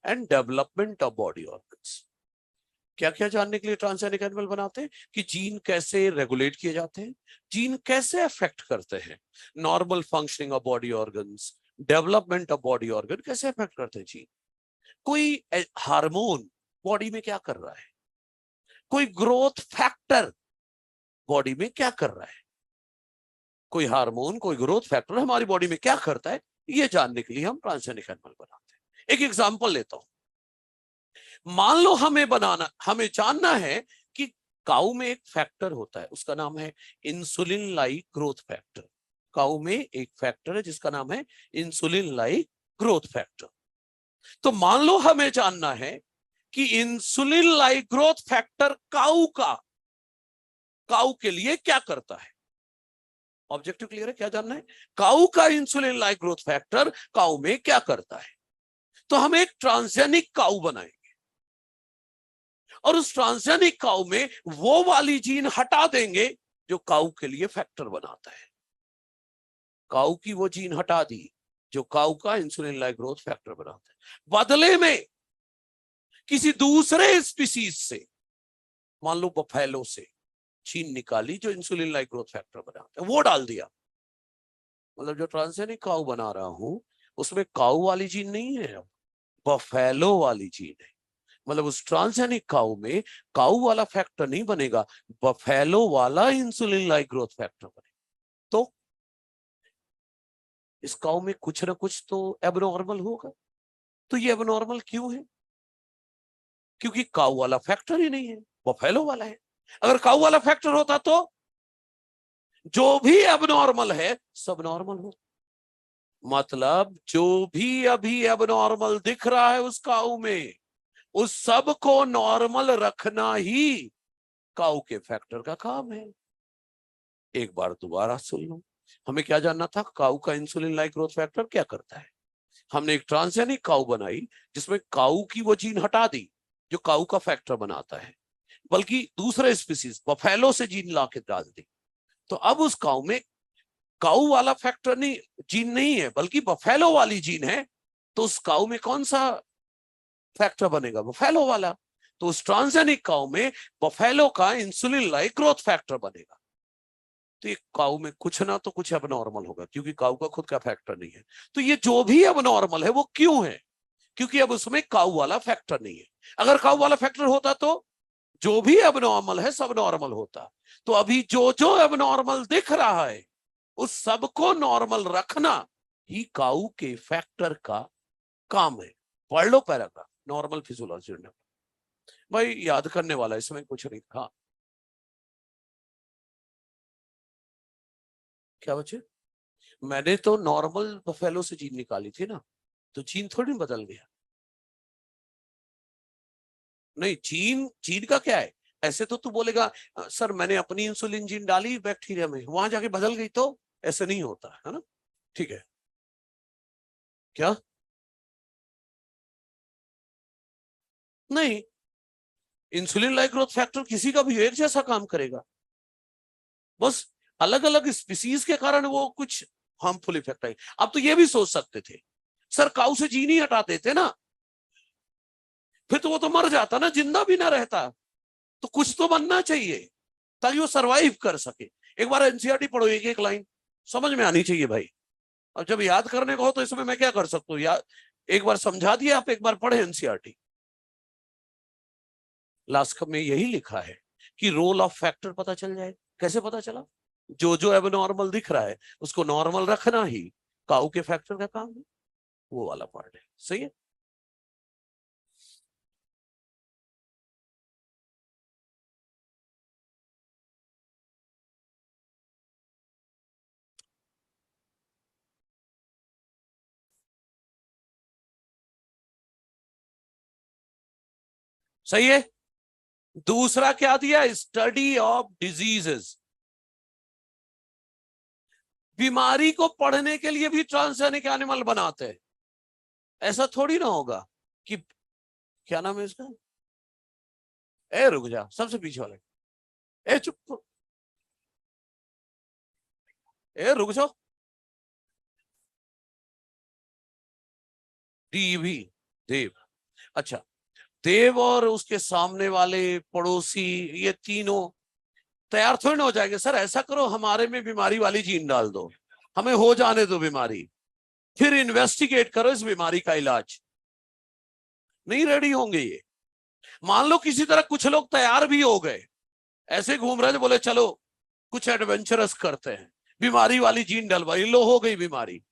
and development of body organs. क्या क्या जानने के लिए ट्रांसजेनिक एनिमल बनाते हैं? कि जीन कैसे रेगुलेट किए जाते हैं, जीन कैसे अफेक्ट करते हैं normal functioning of body organs, development of body organ कैसे अफेक्ट करते हैं जीन। कोई हार्मोन बॉडी में क्या कर रहा है, कोई ग्रोथ फैक्टर बॉडी में क्या कर रहा है, कोई हार्मोन, कोई ग्रोथ फैक्टर हमारी बॉडी में क्या करता है, ये जानने के लिए हम ट्रांसजेनिक एनिमल बनाते हैं। एक एग्जांपल लेता हूं। मान लो हमें जानना है कि काऊ में एक फैक्टर होता है, उसका नाम है इंसुलिन लाइक ग्रोथ फैक्टर। काऊ में एक फैक्टर है जिसका नाम है इंसुलिन लाइक ग्रोथ फैक्टर। तो मान लो हमें जानना है कि इंसुलिन लाइक ग्रोथ फैक्टर काऊ के लिए क्या करता है। ऑब्जेक्टिव क्लियर है? क्या जानना है? काऊ का इंसुलिन लाइक ग्रोथ फैक्टर काऊ में क्या करता है। तो हम एक ट्रांसजेनिक काऊ बनाएंगे और उस ट्रांसजेनिक काऊ में वो वाली जीन हटा देंगे जो काऊ के लिए फैक्टर बनाता है। काऊ की वो जीन हटा दी जो काऊ का इंसुलिन लाइक ग्रोथ फैक्टर बनाता है। बदले में किसी दूसरे स्पीसीज से, मान लो बफेलो से, जीन निकाली जो इंसुलिन लाइक ग्रोथ फैक्टर बनाता है, वो डाल दिया। मतलब जो ट्रांसजेनिक काऊ बना रहा हूं उसमें काऊ वाली जीन नहीं है, बफेलो वाली जीन है। मतलब उस ट्रांसजेनिक काऊ में काऊ वाला फैक्टर नहीं बनेगा, बफेलो वाला इंसुलिन लाइक ग्रोथ फैक्टर बनेगा। तो इस काऊ में कुछ ना कुछ तो एबनॉर्मल होगा। तो ये एबनॉर्मल क्यों है? क्योंकि काऊ वाला फैक्टर ही नहीं है, बफेलो वाला है। अगर काऊ वाला फैक्टर होता तो जो भी एबनॉर्मल है सब नॉर्मल हो। मतलब जो भी अभी एबनॉर्मल दिख रहा है उस काऊ में, उस सब को नॉर्मल रखना ही काऊ के फैक्टर का काम है। एक बार दोबारा सुन लो, हमें क्या जानना था? काऊ का इंसुलिन लाइक ग्रोथ फैक्टर क्या करता है। हमने एक ट्रांसजेनिक काऊ बनाई जिसमें काऊ की वो जीन हटा दी जो काऊ का फैक्टर बनाता है, बल्कि दूसरे स्पीसीज बफेलो से जीन लाके डाल दी। तो अब उस काऊ में काऊ वाला फैक्टर नहीं, जीन नहीं है, बल्कि बफेलो वाली जीन है। तो उस काऊ में कौन सा फैक्टर बनेगा? बफेलो वाला। तो उस ट्रांसजेनिक काऊ में बफेलो का इंसुलिन लाइक ग्रोथ फैक्टर बनेगा। तो ये काऊ में कुछ ना तो कुछ एबनॉर्मल होगा, क्योंकि काऊ का खुद का फैक्टर नहीं है। तो ये जो भी एबनॉर्मल है वो क्यों है? क्योंकि अब उसमें काऊ वाला फैक्टर नहीं है। अगर काऊ वाला फैक्टर होता तो जो भी एबनॉर्मल है सब नॉर्मल होता। तो अभी जो जो एबनॉर्मल दिख रहा है उस सबको नॉर्मल रखना ही काऊ के फैक्टर का काम है। पढ़ लो पैराग्राफ, नॉर्मल फिजियोलॉजी में। भाई याद करने वाला, इसमें कुछ नहीं था। क्या बच्चे? मैंने तो नॉर्मल बफेलो से जीन निकाली थी ना, तो जीन थोड़ी बदल गया। नहीं, जीन जीन का क्या है? ऐसे तो तू बोलेगा सर मैंने अपनी इंसुलिन जीन डाली बैक्टीरिया में, वहां जाके बदल गई, तो ऐसे नहीं होता है ना। ठीक है। क्या? नहीं, इंसुलिन लाइक ग्रोथ फैक्टर किसी का भी एक जैसा काम करेगा, बस अलग अलग स्पीसीज के कारण वो कुछ हार्मफुल इफेक्ट आई। अब तो ये भी सोच सकते थे सर काऊ से जीन ही हटा देते ना, फिर तो वो तो मर जाता ना, जिंदा भी ना रहता। तो कुछ तो बनना चाहिए ताकि वो सरवाइव कर सके। एक बार एनसीईआरटी पढ़ो, एक एक लाइन समझ में आनी चाहिए भाई। अब जब याद करने को हो तो इसमें मैं क्या कर सकता हूँ? याद एक बार समझा दिया, आप एक बार पढ़े एनसीईआरटी। लास्ट में यही लिखा है कि रोल ऑफ फैक्टर पता चल जाए। कैसे पता चला? जो जो एबनॉर्मल दिख रहा है उसको नॉर्मल रखना ही काऊ के फैक्टर का काम है। वो वाला पार्ट है। सही है। सही है। दूसरा क्या दिया? Study of diseases. बीमारी को पढ़ने के लिए भी ट्रांसजेनिक एनिमल बनाते हैं। ऐसा थोड़ी ना होगा कि, क्या नाम है इसका? ए रुक जा, सबसे पीछे वाले। ए चुप, ए रुक जाओ। डीवी, देव। अच्छा, देव और उसके सामने वाले पड़ोसी, ये तीनों तैयार थोड़ी ना हो जाएंगे। सर ऐसा करो हमारे में बीमारी वाली जीन डाल दो, हमें हो जाने दो बीमारी, फिर इन्वेस्टिगेट करो इस बीमारी का इलाज। नहीं रेडी होंगे ये। मान लो किसी तरह कुछ लोग तैयार भी हो गए, ऐसे घूम रहे थे, बोले चलो कुछ एडवेंचरस करते हैं, बीमारी वाली जीन डलवाई, लो हो गई बीमारी।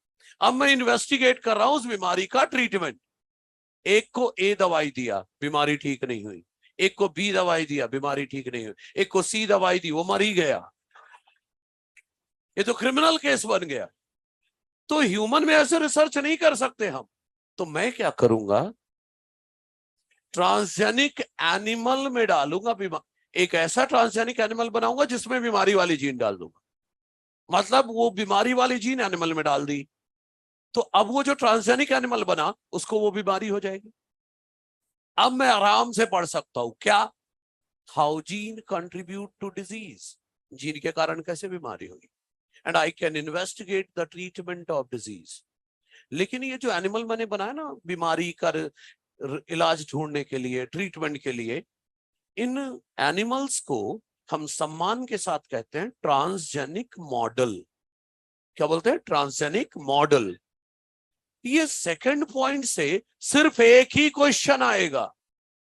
अब मैं इन्वेस्टिगेट कर रहा हूं उस बीमारी का ट्रीटमेंट। एक को ए दवाई दिया, बीमारी ठीक नहीं हुई, एक को बी दवाई दिया, बीमारी ठीक नहीं हुई, एक को सी दवाई दी, वो मर ही गया। ये तो क्रिमिनल केस बन गया। तो ह्यूमन में ऐसे रिसर्च नहीं कर सकते हम। तो मैं क्या करूंगा, ट्रांसजेनिक एनिमल में डालूंगा एक ऐसा ट्रांसजेनिक एनिमल बनाऊंगा जिसमें बीमारी वाली जीन डाल दूंगा। मतलब वो बीमारी वाली जीन एनिमल में डाल दी, तो अब वो जो ट्रांसजेनिक एनिमल बना उसको वो बीमारी हो जाएगी। अब मैं आराम से पढ़ सकता हूं क्या, how gene contribute to disease, gene के कारण कैसे बीमारी होगी, and I can investigate the treatment of disease. लेकिन ये जो एनिमल मैंने बनाया ना बीमारी का इलाज ढूंढने के लिए, ट्रीटमेंट के लिए, इन एनिमल्स को हम सम्मान के साथ कहते हैं ट्रांसजेनिक मॉडल। क्या बोलते हैं? Transgenic model. ये सेकंड पॉइंट से सिर्फ एक ही क्वेश्चन आएगा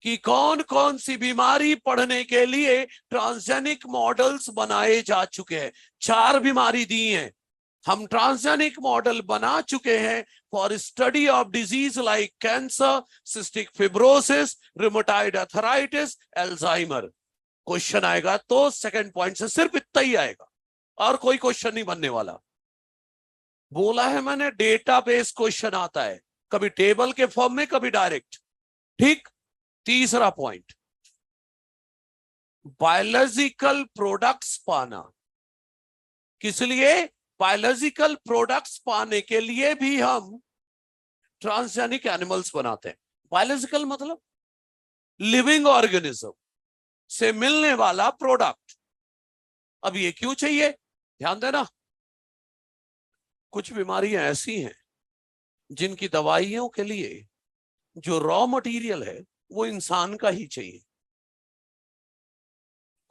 कि कौन कौन सी बीमारी पढ़ने के लिए ट्रांसजेनिक मॉडल्स बनाए जा चुके हैं। 4 बीमारी दी हैं, हम ट्रांसजेनिक मॉडल बना चुके हैं for study of disease like cancer, cystic fibrosis, rheumatoid arthritis, Alzheimer. Question आएगा तो सेकंड पॉइंट से सिर्फ इतना ही आएगा, और कोई क्वेश्चन नहीं बनने वाला। बोला है मैंने, डेटाबेस क्वेश्चन आता है, कभी टेबल के फॉर्म में, कभी डायरेक्ट। ठीक। तीसरा पॉइंट, बायोलॉजिकल प्रोडक्ट्स पाना। किस लिए? बायोलॉजिकल प्रोडक्ट्स पाने के लिए भी हम ट्रांसजेनिक एनिमल्स बनाते हैं। बायोलॉजिकल मतलब लिविंग ऑर्गेनिज्म से मिलने वाला प्रोडक्ट। अब ये क्यों चाहिए, ध्यान देना। कुछ बीमारियां ऐसी हैं जिनकी दवाइयों के लिए जो रॉ मटेरियल है वो इंसान का ही चाहिए।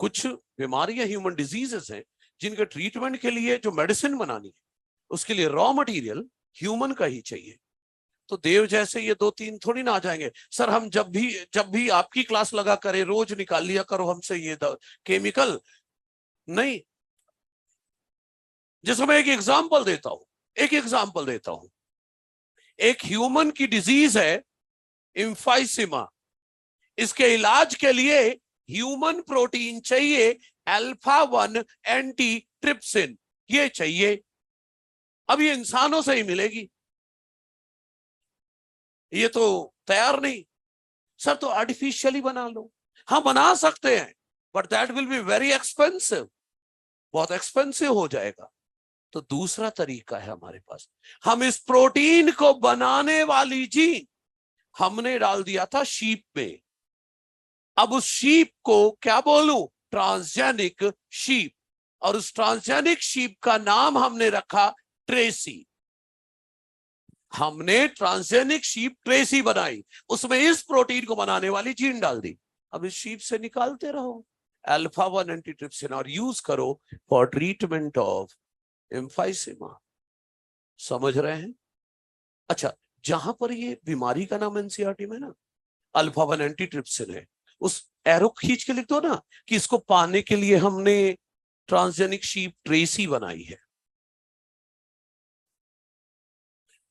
कुछ बीमारियां ह्यूमन डिजीजेस हैं जिनके ट्रीटमेंट के लिए जो मेडिसिन बनानी है उसके लिए रॉ मटेरियल ह्यूमन का ही चाहिए। तो देव जैसे ये 2-3 थोड़ी ना आ जाएंगे, सर हम जब भी आपकी क्लास लगा करे रोज निकाल लिया करो हमसे ये केमिकल। नहीं, जैसे मैं एक एग्जांपल देता हूं, एक ह्यूमन की डिजीज है एम्फाइसीमा। इसके इलाज के लिए ह्यूमन प्रोटीन चाहिए अल्फा-1 एंटी ट्रिप्सिन, ये चाहिए। अब ये इंसानों से ही मिलेगी, ये तो तैयार नहीं। सर तो आर्टिफिशियली बना लो। हाँ बना सकते हैं, but that will be very expensive, बहुत एक्सपेंसिव हो जाएगा। तो दूसरा तरीका है हमारे पास, हम इस प्रोटीन को बनाने वाली जीन हमने डाल दिया था शीप में। अब उस शीप को क्या बोलूं? Transgenic sheep. और उस ट्रांसजेनिक शीप का नाम हमने रखा ट्रेसी। हमने ट्रांसजेनिक शीप ट्रेसी बनाई, उसमें इस प्रोटीन को बनाने वाली जीन डाल दी। अब इस शीप से निकालते रहो अल्फा-1 एंटीट्रिप्सिन और यूज करो फॉर ट्रीटमेंट ऑफ एम्फाइसीमा। समझ रहे हैं? अच्छा, जहां पर ये बीमारी का नाम एनसीईआरटी में ना अल्फा-1 एंटीट्रिप्सिन है, उस एरो खींच के लिख दो ना कि इसको पाने के लिए हमने ट्रांसजेनिक शीप ट्रेसी बनाई है।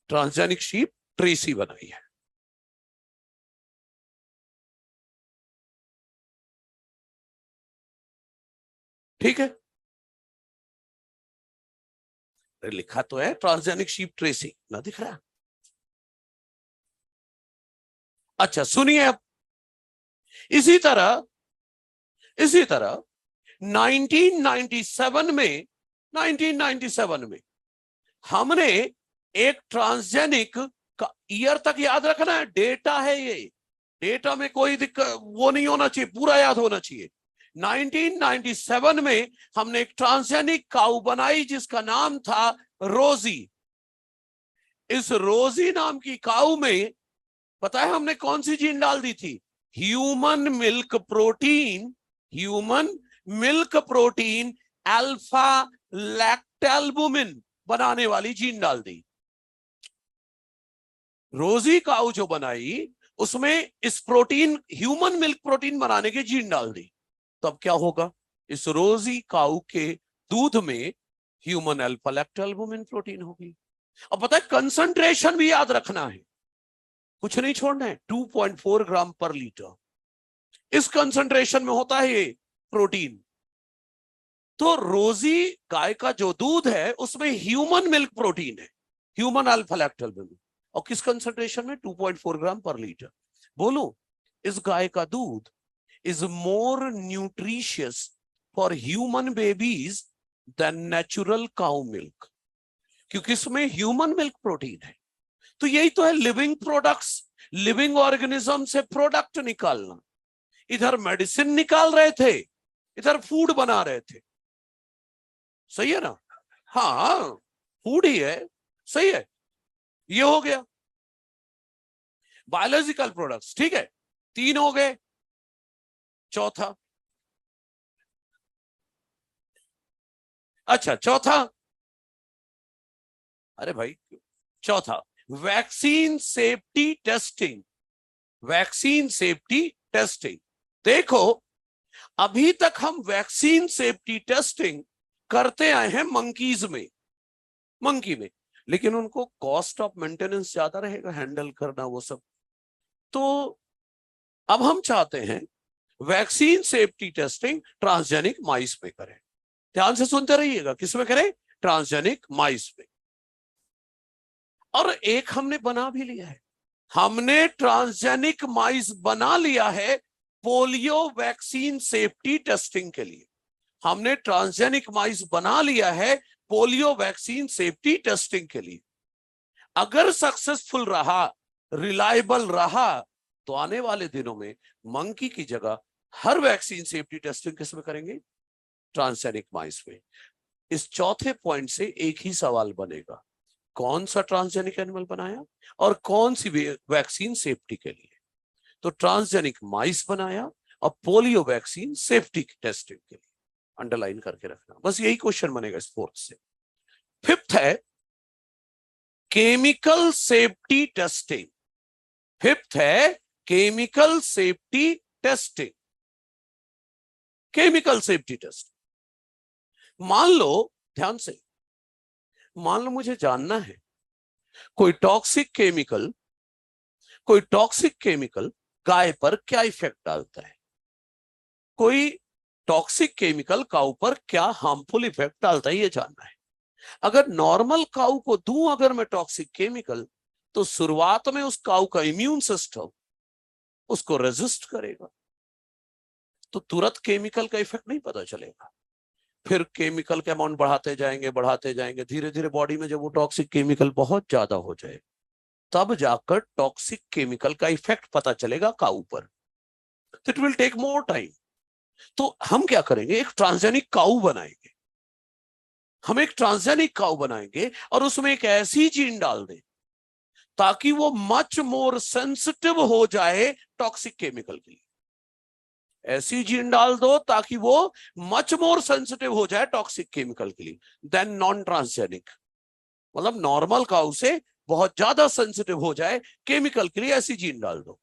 ट्रांसजेनिक शीप ट्रेसी बनाई है। ठीक है, लिखा तो है ट्रांसजेनिक शीप ट्रेसी, ना दिख रहा? अच्छा सुनिए, अब इसी तरह 1997 में हमने एक ट्रांसजेनिक का, ईयर तक याद रखना है, डेटा है ये, डेटा में कोई दिक्कत वो नहीं होना चाहिए, पूरा याद होना चाहिए। 1997 में हमने एक ट्रांसजेनिक काऊ बनाई जिसका नाम था रोजी। इस रोजी नाम की काऊ में पता है हमने कौन सी जीन डाल दी थी? ह्यूमन मिल्क प्रोटीन अल्फा लैक्टैल्बुमिन बनाने वाली जीन डाल दी। रोजी काऊ जो बनाई उसमें इस प्रोटीन, ह्यूमन मिल्क प्रोटीन बनाने की जीन डाल दी। तो अब क्या होगा? इस रोजी काऊ के दूध में ह्यूमन अल्फा लैक्टैल्बुमिन प्रोटीन होगी। अब पता है कंसंट्रेशन भी याद रखना है, कुछ नहीं छोड़ना है, 2.4 ग्राम पर लीटर। इस कंसंट्रेशन में होता है ये प्रोटीन। तो रोजी गाय का जो दूध है उसमें ह्यूमन मिल्क प्रोटीन है, ह्यूमन अल्फा लैक्टोबैसिलस, और किस कंसंट्रेशन में? 2.4 ग्राम पर लीटर। बोलो, इस गाय का दूध is more nutritious for human babies than natural cow milk, क्योंकि इसमें ह्यूमन मिल्क प्रोटीन है। तो यही तो है लिविंग प्रोडक्ट्स, लिविंग ऑर्गेनिज्म से प्रोडक्ट निकालना। इधर मेडिसिन निकाल रहे थे, इधर फूड बना रहे थे। सही है ना? हाँ, फूड ही है, सही है। ये हो गया बायोलॉजिकल प्रोडक्ट्स, ठीक है, 3 हो गए। चौथा, अच्छा चौथा, अरे भाई चौथा, vaccine safety testing. Vaccine safety testing, देखो अभी तक हम वैक्सीन सेफ्टी टेस्टिंग करते आए हैं मंकी में, लेकिन उनको कॉस्ट ऑफ मेंटेनेंस ज्यादा रहेगा, हैंडल करना वो सब। तो अब हम चाहते हैं वैक्सीन सेफ्टी टेस्टिंग ट्रांसजेनिक माइस में करें। ध्यान से सुनते रहिएगा, किसमें करें? ट्रांसजेनिक माइस में। और एक हमने बना भी लिया है, हमने ट्रांसजेनिक माइस बना लिया है पोलियो वैक्सीन सेफ्टी टेस्टिंग के लिए। हमने ट्रांसजेनिक माइस बना लिया है पोलियो वैक्सीन सेफ्टी टेस्टिंग के लिए। अगर सक्सेसफुल रहा, रिलायबल रहा, तो आने वाले दिनों में मंकी की जगह हर वैक्सीन सेफ्टी टेस्टिंग किसमें करेंगे? ट्रांसजेनिक माइस में। इस चौथे पॉइंट से एक ही सवाल बनेगा, कौन सा ट्रांसजेनिक एनिमल बनाया और कौन सी वैक्सीन सेफ्टी के लिए? तो ट्रांसजेनिक माइस बनाया और पोलियो वैक्सीन सेफ्टी टेस्टिंग के लिए। अंडरलाइन करके रखना, बस यही क्वेश्चन बनेगा इस फोर्थ से। फिफ्थ है केमिकल सेफ्टी टेस्टिंग। फिफ्थ है chemical safety testing. Chemical safety testing, मान लो, ध्यान से मान लो मुझे जानना है कोई टॉक्सिक केमिकल गाय पर क्या इफेक्ट डालता है, कोई टॉक्सिक केमिकल काऊ पर क्या हार्मफुल इफेक्ट डालता है, ये जानना है। अगर नॉर्मल काऊ को दूं अगर मैं टॉक्सिक केमिकल, तो शुरुआत में उस काऊ का इम्यून सिस्टम उसको रेजिस्ट करेगा, तो तुरंत केमिकल का इफेक्ट नहीं पता चलेगा। फिर केमिकल का अमाउंट बढ़ाते जाएंगे, धीरे धीरे बॉडी में जब वो टॉक्सिक केमिकल बहुत ज्यादा हो जाए, तब जाकर टॉक्सिक केमिकल का इफेक्ट पता चलेगा काऊ पर। It will take more time. तो हम क्या करेंगे, एक ट्रांसजेनिक काऊ बनाएंगे। हम एक ट्रांसजेनिक काऊ बनाएंगे और उसमें एक ऐसी जीन डाल दें ताकि वो मच मोर सेंसिटिव हो जाए टॉक्सिक केमिकल के लिए। ऐसी जीन डाल दो ताकि वो मच मोर सेंसिटिव हो जाए टॉक्सिक केमिकल के लिए देन नॉन ट्रांसजेनिक, मतलब नॉर्मल काऊ से बहुत ज्यादा सेंसिटिव हो जाए केमिकल के लिए, ऐसी जीन डाल दो।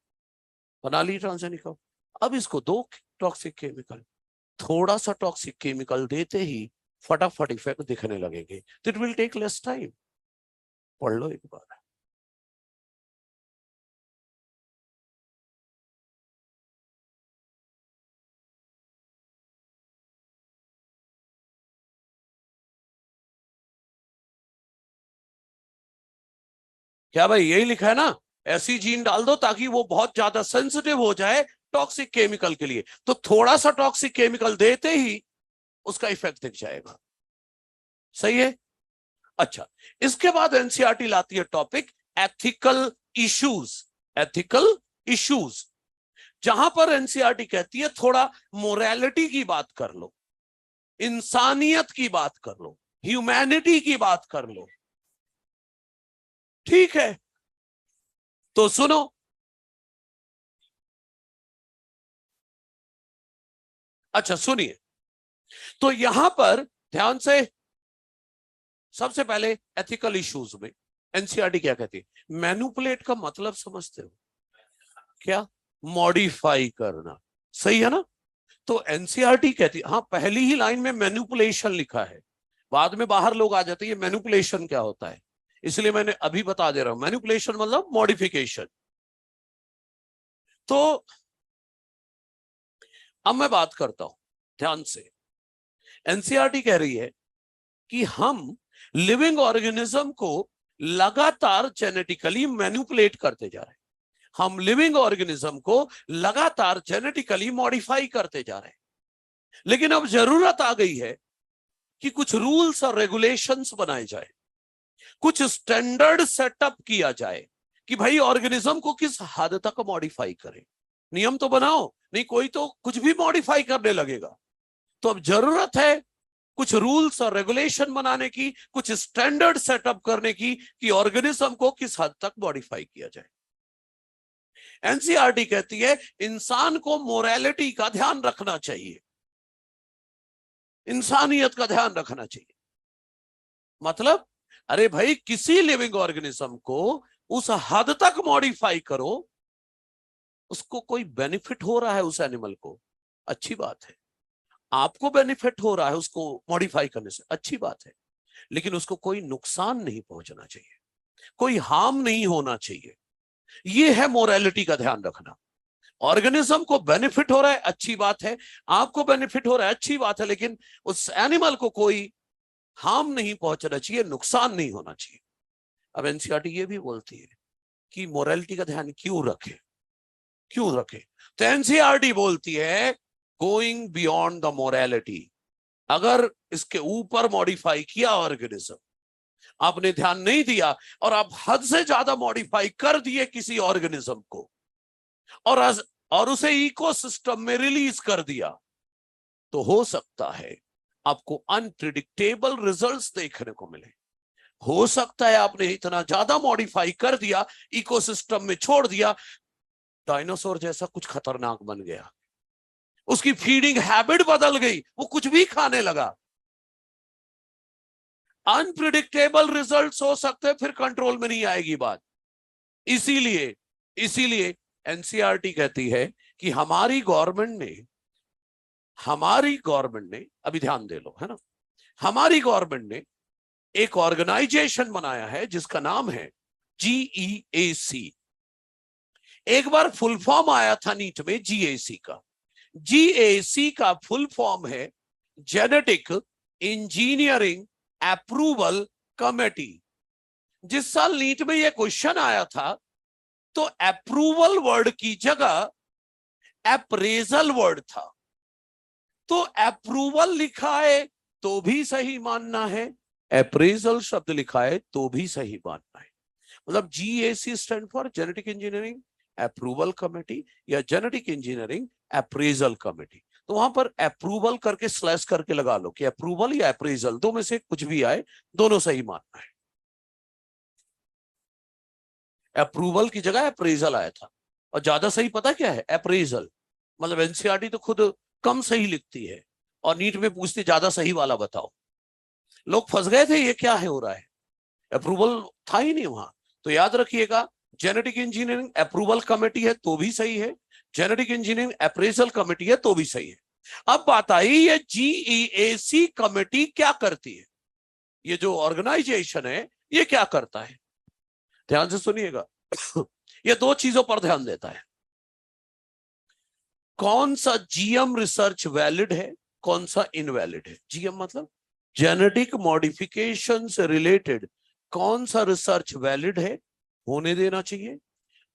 बना ली ट्रांसजेनिक काऊ। अब इसको दो टॉक्सिक केमिकल, थोड़ा सा टॉक्सिक केमिकल देते ही फटाफट इफेक्ट दिखने लगेंगे। It will take less time. पढ़ लो एक बार। क्या भाई, यही लिखा है ना? ऐसी जीन डाल दो ताकि वो बहुत ज्यादा सेंसिटिव हो जाए टॉक्सिक केमिकल के लिए, तो थोड़ा सा टॉक्सिक केमिकल देते ही उसका इफेक्ट दिख जाएगा। सही है? अच्छा, इसके बाद एनसीईआरटी लाती है topic ethical issues. Ethical issues, जहां पर एनसीईआरटी कहती है थोड़ा मोरालिटी की बात कर लो, इंसानियत की बात कर लो, ह्यूमैनिटी की बात कर लो। ठीक है, तो सुनो, अच्छा सुनिए, तो यहां पर ध्यान से, सबसे पहले एथिकल इश्यूज में एनसीईआरटी क्या कहती है? मैनिपुलेट का मतलब समझते हो क्या? मॉडिफाई करना, सही है ना? तो एनसीईआरटी कहती है, हाँ पहली ही लाइन में मैनिपुलेशन लिखा है, बाद में बाहर लोग आ जाते हैं ये मैनिपुलेशन क्या होता है, इसलिए मैंने अभी बता दे रहा हूं। मैनिपुलेशन मतलब मॉडिफिकेशन। तो अब मैं बात करता हूं ध्यान से। एनसीईआरटी कह रही है कि हम लिविंग ऑर्गेनिज्म को लगातार जेनेटिकली मैनिपुलेट करते जा रहे हैं, हम लिविंग ऑर्गेनिज्म को लगातार जेनेटिकली मॉडिफाई करते जा रहे हैं। लेकिन अब जरूरत आ गई है कि कुछ रूल्स और रेगुलेशंस बनाए जाए, कुछ स्टैंडर्ड सेटअप किया जाए कि भाई ऑर्गेनिज्म को किस हद तक मॉडिफाई करें। नियम तो बनाओ, नहीं कोई तो कुछ भी मॉडिफाई करने लगेगा। तो अब जरूरत है कुछ रूल्स और रेगुलेशन बनाने की, कुछ स्टैंडर्ड सेटअप करने की कि ऑर्गेनिज्म को किस हद तक मॉडिफाई किया जाए। एनसीईआरटी कहती है इंसान को मोरालिटी का ध्यान रखना चाहिए, इंसानियत का ध्यान रखना चाहिए। मतलब अरे भाई किसी लिविंग ऑर्गेनिज्म को उस हद तक मॉडिफाई करो, उसको कोई बेनिफिट हो रहा है उस एनिमल को, अच्छी बात है। आपको बेनिफिट हो रहा है उसको मॉडिफाई करने से, अच्छी बात है। लेकिन उसको कोई नुकसान नहीं पहुंचना चाहिए, कोई हार्म नहीं होना चाहिए। यह है मोरालिटी का ध्यान रखना। ऑर्गेनिज्म को बेनिफिट हो रहा है, अच्छी बात है, आपको बेनिफिट हो रहा है, अच्छी बात है, लेकिन उस एनिमल को कोई हार्म नहीं पहुंचना चाहिए, नुकसान नहीं होना चाहिए। अब एनसीईआरटी ये भी बोलती है कि मोरालिटी का ध्यान क्यों रखे, क्यों रखे। तो एनसीईआरटी बोलती है गोइंग बियॉन्ड द मोरालिटी। अगर इसके ऊपर मॉडिफाई किया ऑर्गेनिज्म, आपने ध्यान नहीं दिया और आप हद से ज्यादा मॉडिफाई कर दिए किसी ऑर्गेनिज्म को और उसे इकोसिस्टम में रिलीज कर दिया, तो हो सकता है आपको अनप्रिडिक्टेबल रिजल्ट्स देखने को मिले। हो सकता है आपने इतना ज्यादा मॉडिफाई कर दिया, इकोसिस्टम में छोड़ दिया, डायनासोर जैसा कुछ खतरनाक बन गया, उसकी फीडिंग हैबिट बदल गई, वो कुछ भी खाने लगा। अनप्रिडिक्टेबल रिजल्ट्स हो सकते हैं, फिर कंट्रोल में नहीं आएगी बात। इसीलिए एनसीईआरटी कहती है कि हमारी गवर्नमेंट ने अभी ध्यान दे लो, है ना, हमारी गवर्नमेंट ने एक ऑर्गेनाइजेशन बनाया है जिसका नाम है GEAC। एक बार फुल फॉर्म आया था नीट में GEAC का। GEAC का फुल फॉर्म है जेनेटिक इंजीनियरिंग अप्रूवल कमेटी। जिस साल नीट में यह क्वेश्चन आया था तो अप्रूवल वर्ड की जगह अप्रेजल वर्ड था। तो अप्रूवल लिखा है तो भी सही मानना है, अप्रेजल शब्द लिखा है तो भी सही मानना है। मतलब GEAC stand for genetic engineering approval committee या जेनेटिक इंजीनियरिंग अप्रेजल कमेटी। तो वहां पर अप्रूवल करके स्लैश करके लगा लो कि अप्रूवल या अप्रेजल, दो में से कुछ भी आए, दोनों सही मानना है। अप्रूवल की जगह अप्रेजल आया था और ज्यादा सही पता क्या है, अप्रेजल। मतलब एनसीईआरटी तो खुद कम सही लिखती है और नीट में पूछती ज्यादा सही वाला बताओ। लोग फंस गए थे, ये क्या है हो रहा है, अप्रूवल था ही नहीं वहां। तो याद रखिएगा, जेनेटिक इंजीनियरिंग अप्रूवल कमेटी है तो भी सही है, जेनेटिक इंजीनियरिंग अप्रेजल कमेटी है तो भी सही है। अब बात आई ये GEAC कमेटी क्या करती है, ये जो ऑर्गेनाइजेशन है ये क्या करता है, ध्यान से सुनिएगा। ये दो चीजों पर ध्यान देता है। कौन सा GM रिसर्च वैलिड है, कौन सा इनवैलिड है। GM मतलब जेनेटिक मॉडिफिकेशन से रिलेटेड कौन सा रिसर्च वैलिड है, होने देना चाहिए,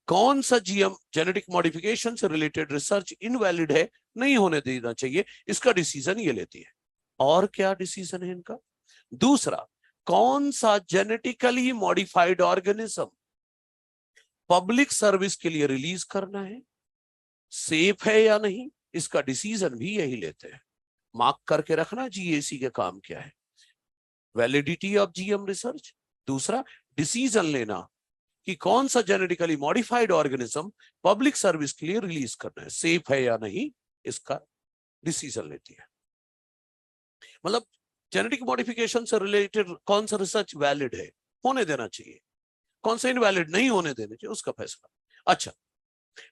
कौन सा GM जेनेटिक मॉडिफिकेशन से रिलेटेड रिसर्च इनवैलिड है, नहीं होने देना चाहिए। इसका डिसीजन ये लेती है। और क्या डिसीजन है इनका। दूसरा, कौन सा genetically modified organism public service के लिए रिलीज करना है, सेफ है या नहीं, इसका डिसीजन भी यही लेते हैं। मार्क करके रखना GEAC के काम क्या है, वैलिडिटी ऑफ GM रिसर्च। दूसरा, डिसीजन लेना कि कौन सा genetically modified organism public service के लिए रिलीज करना है, सेफ है या नहीं, इसका डिसीजन लेती है। मतलब जेनेटिक मॉडिफिकेशन से रिलेटेड कौन सा रिसर्च वैलिड है, होने देना चाहिए, कौन सा इनवैलिड नहीं होने देना चाहिए, उसका फैसला। अच्छा,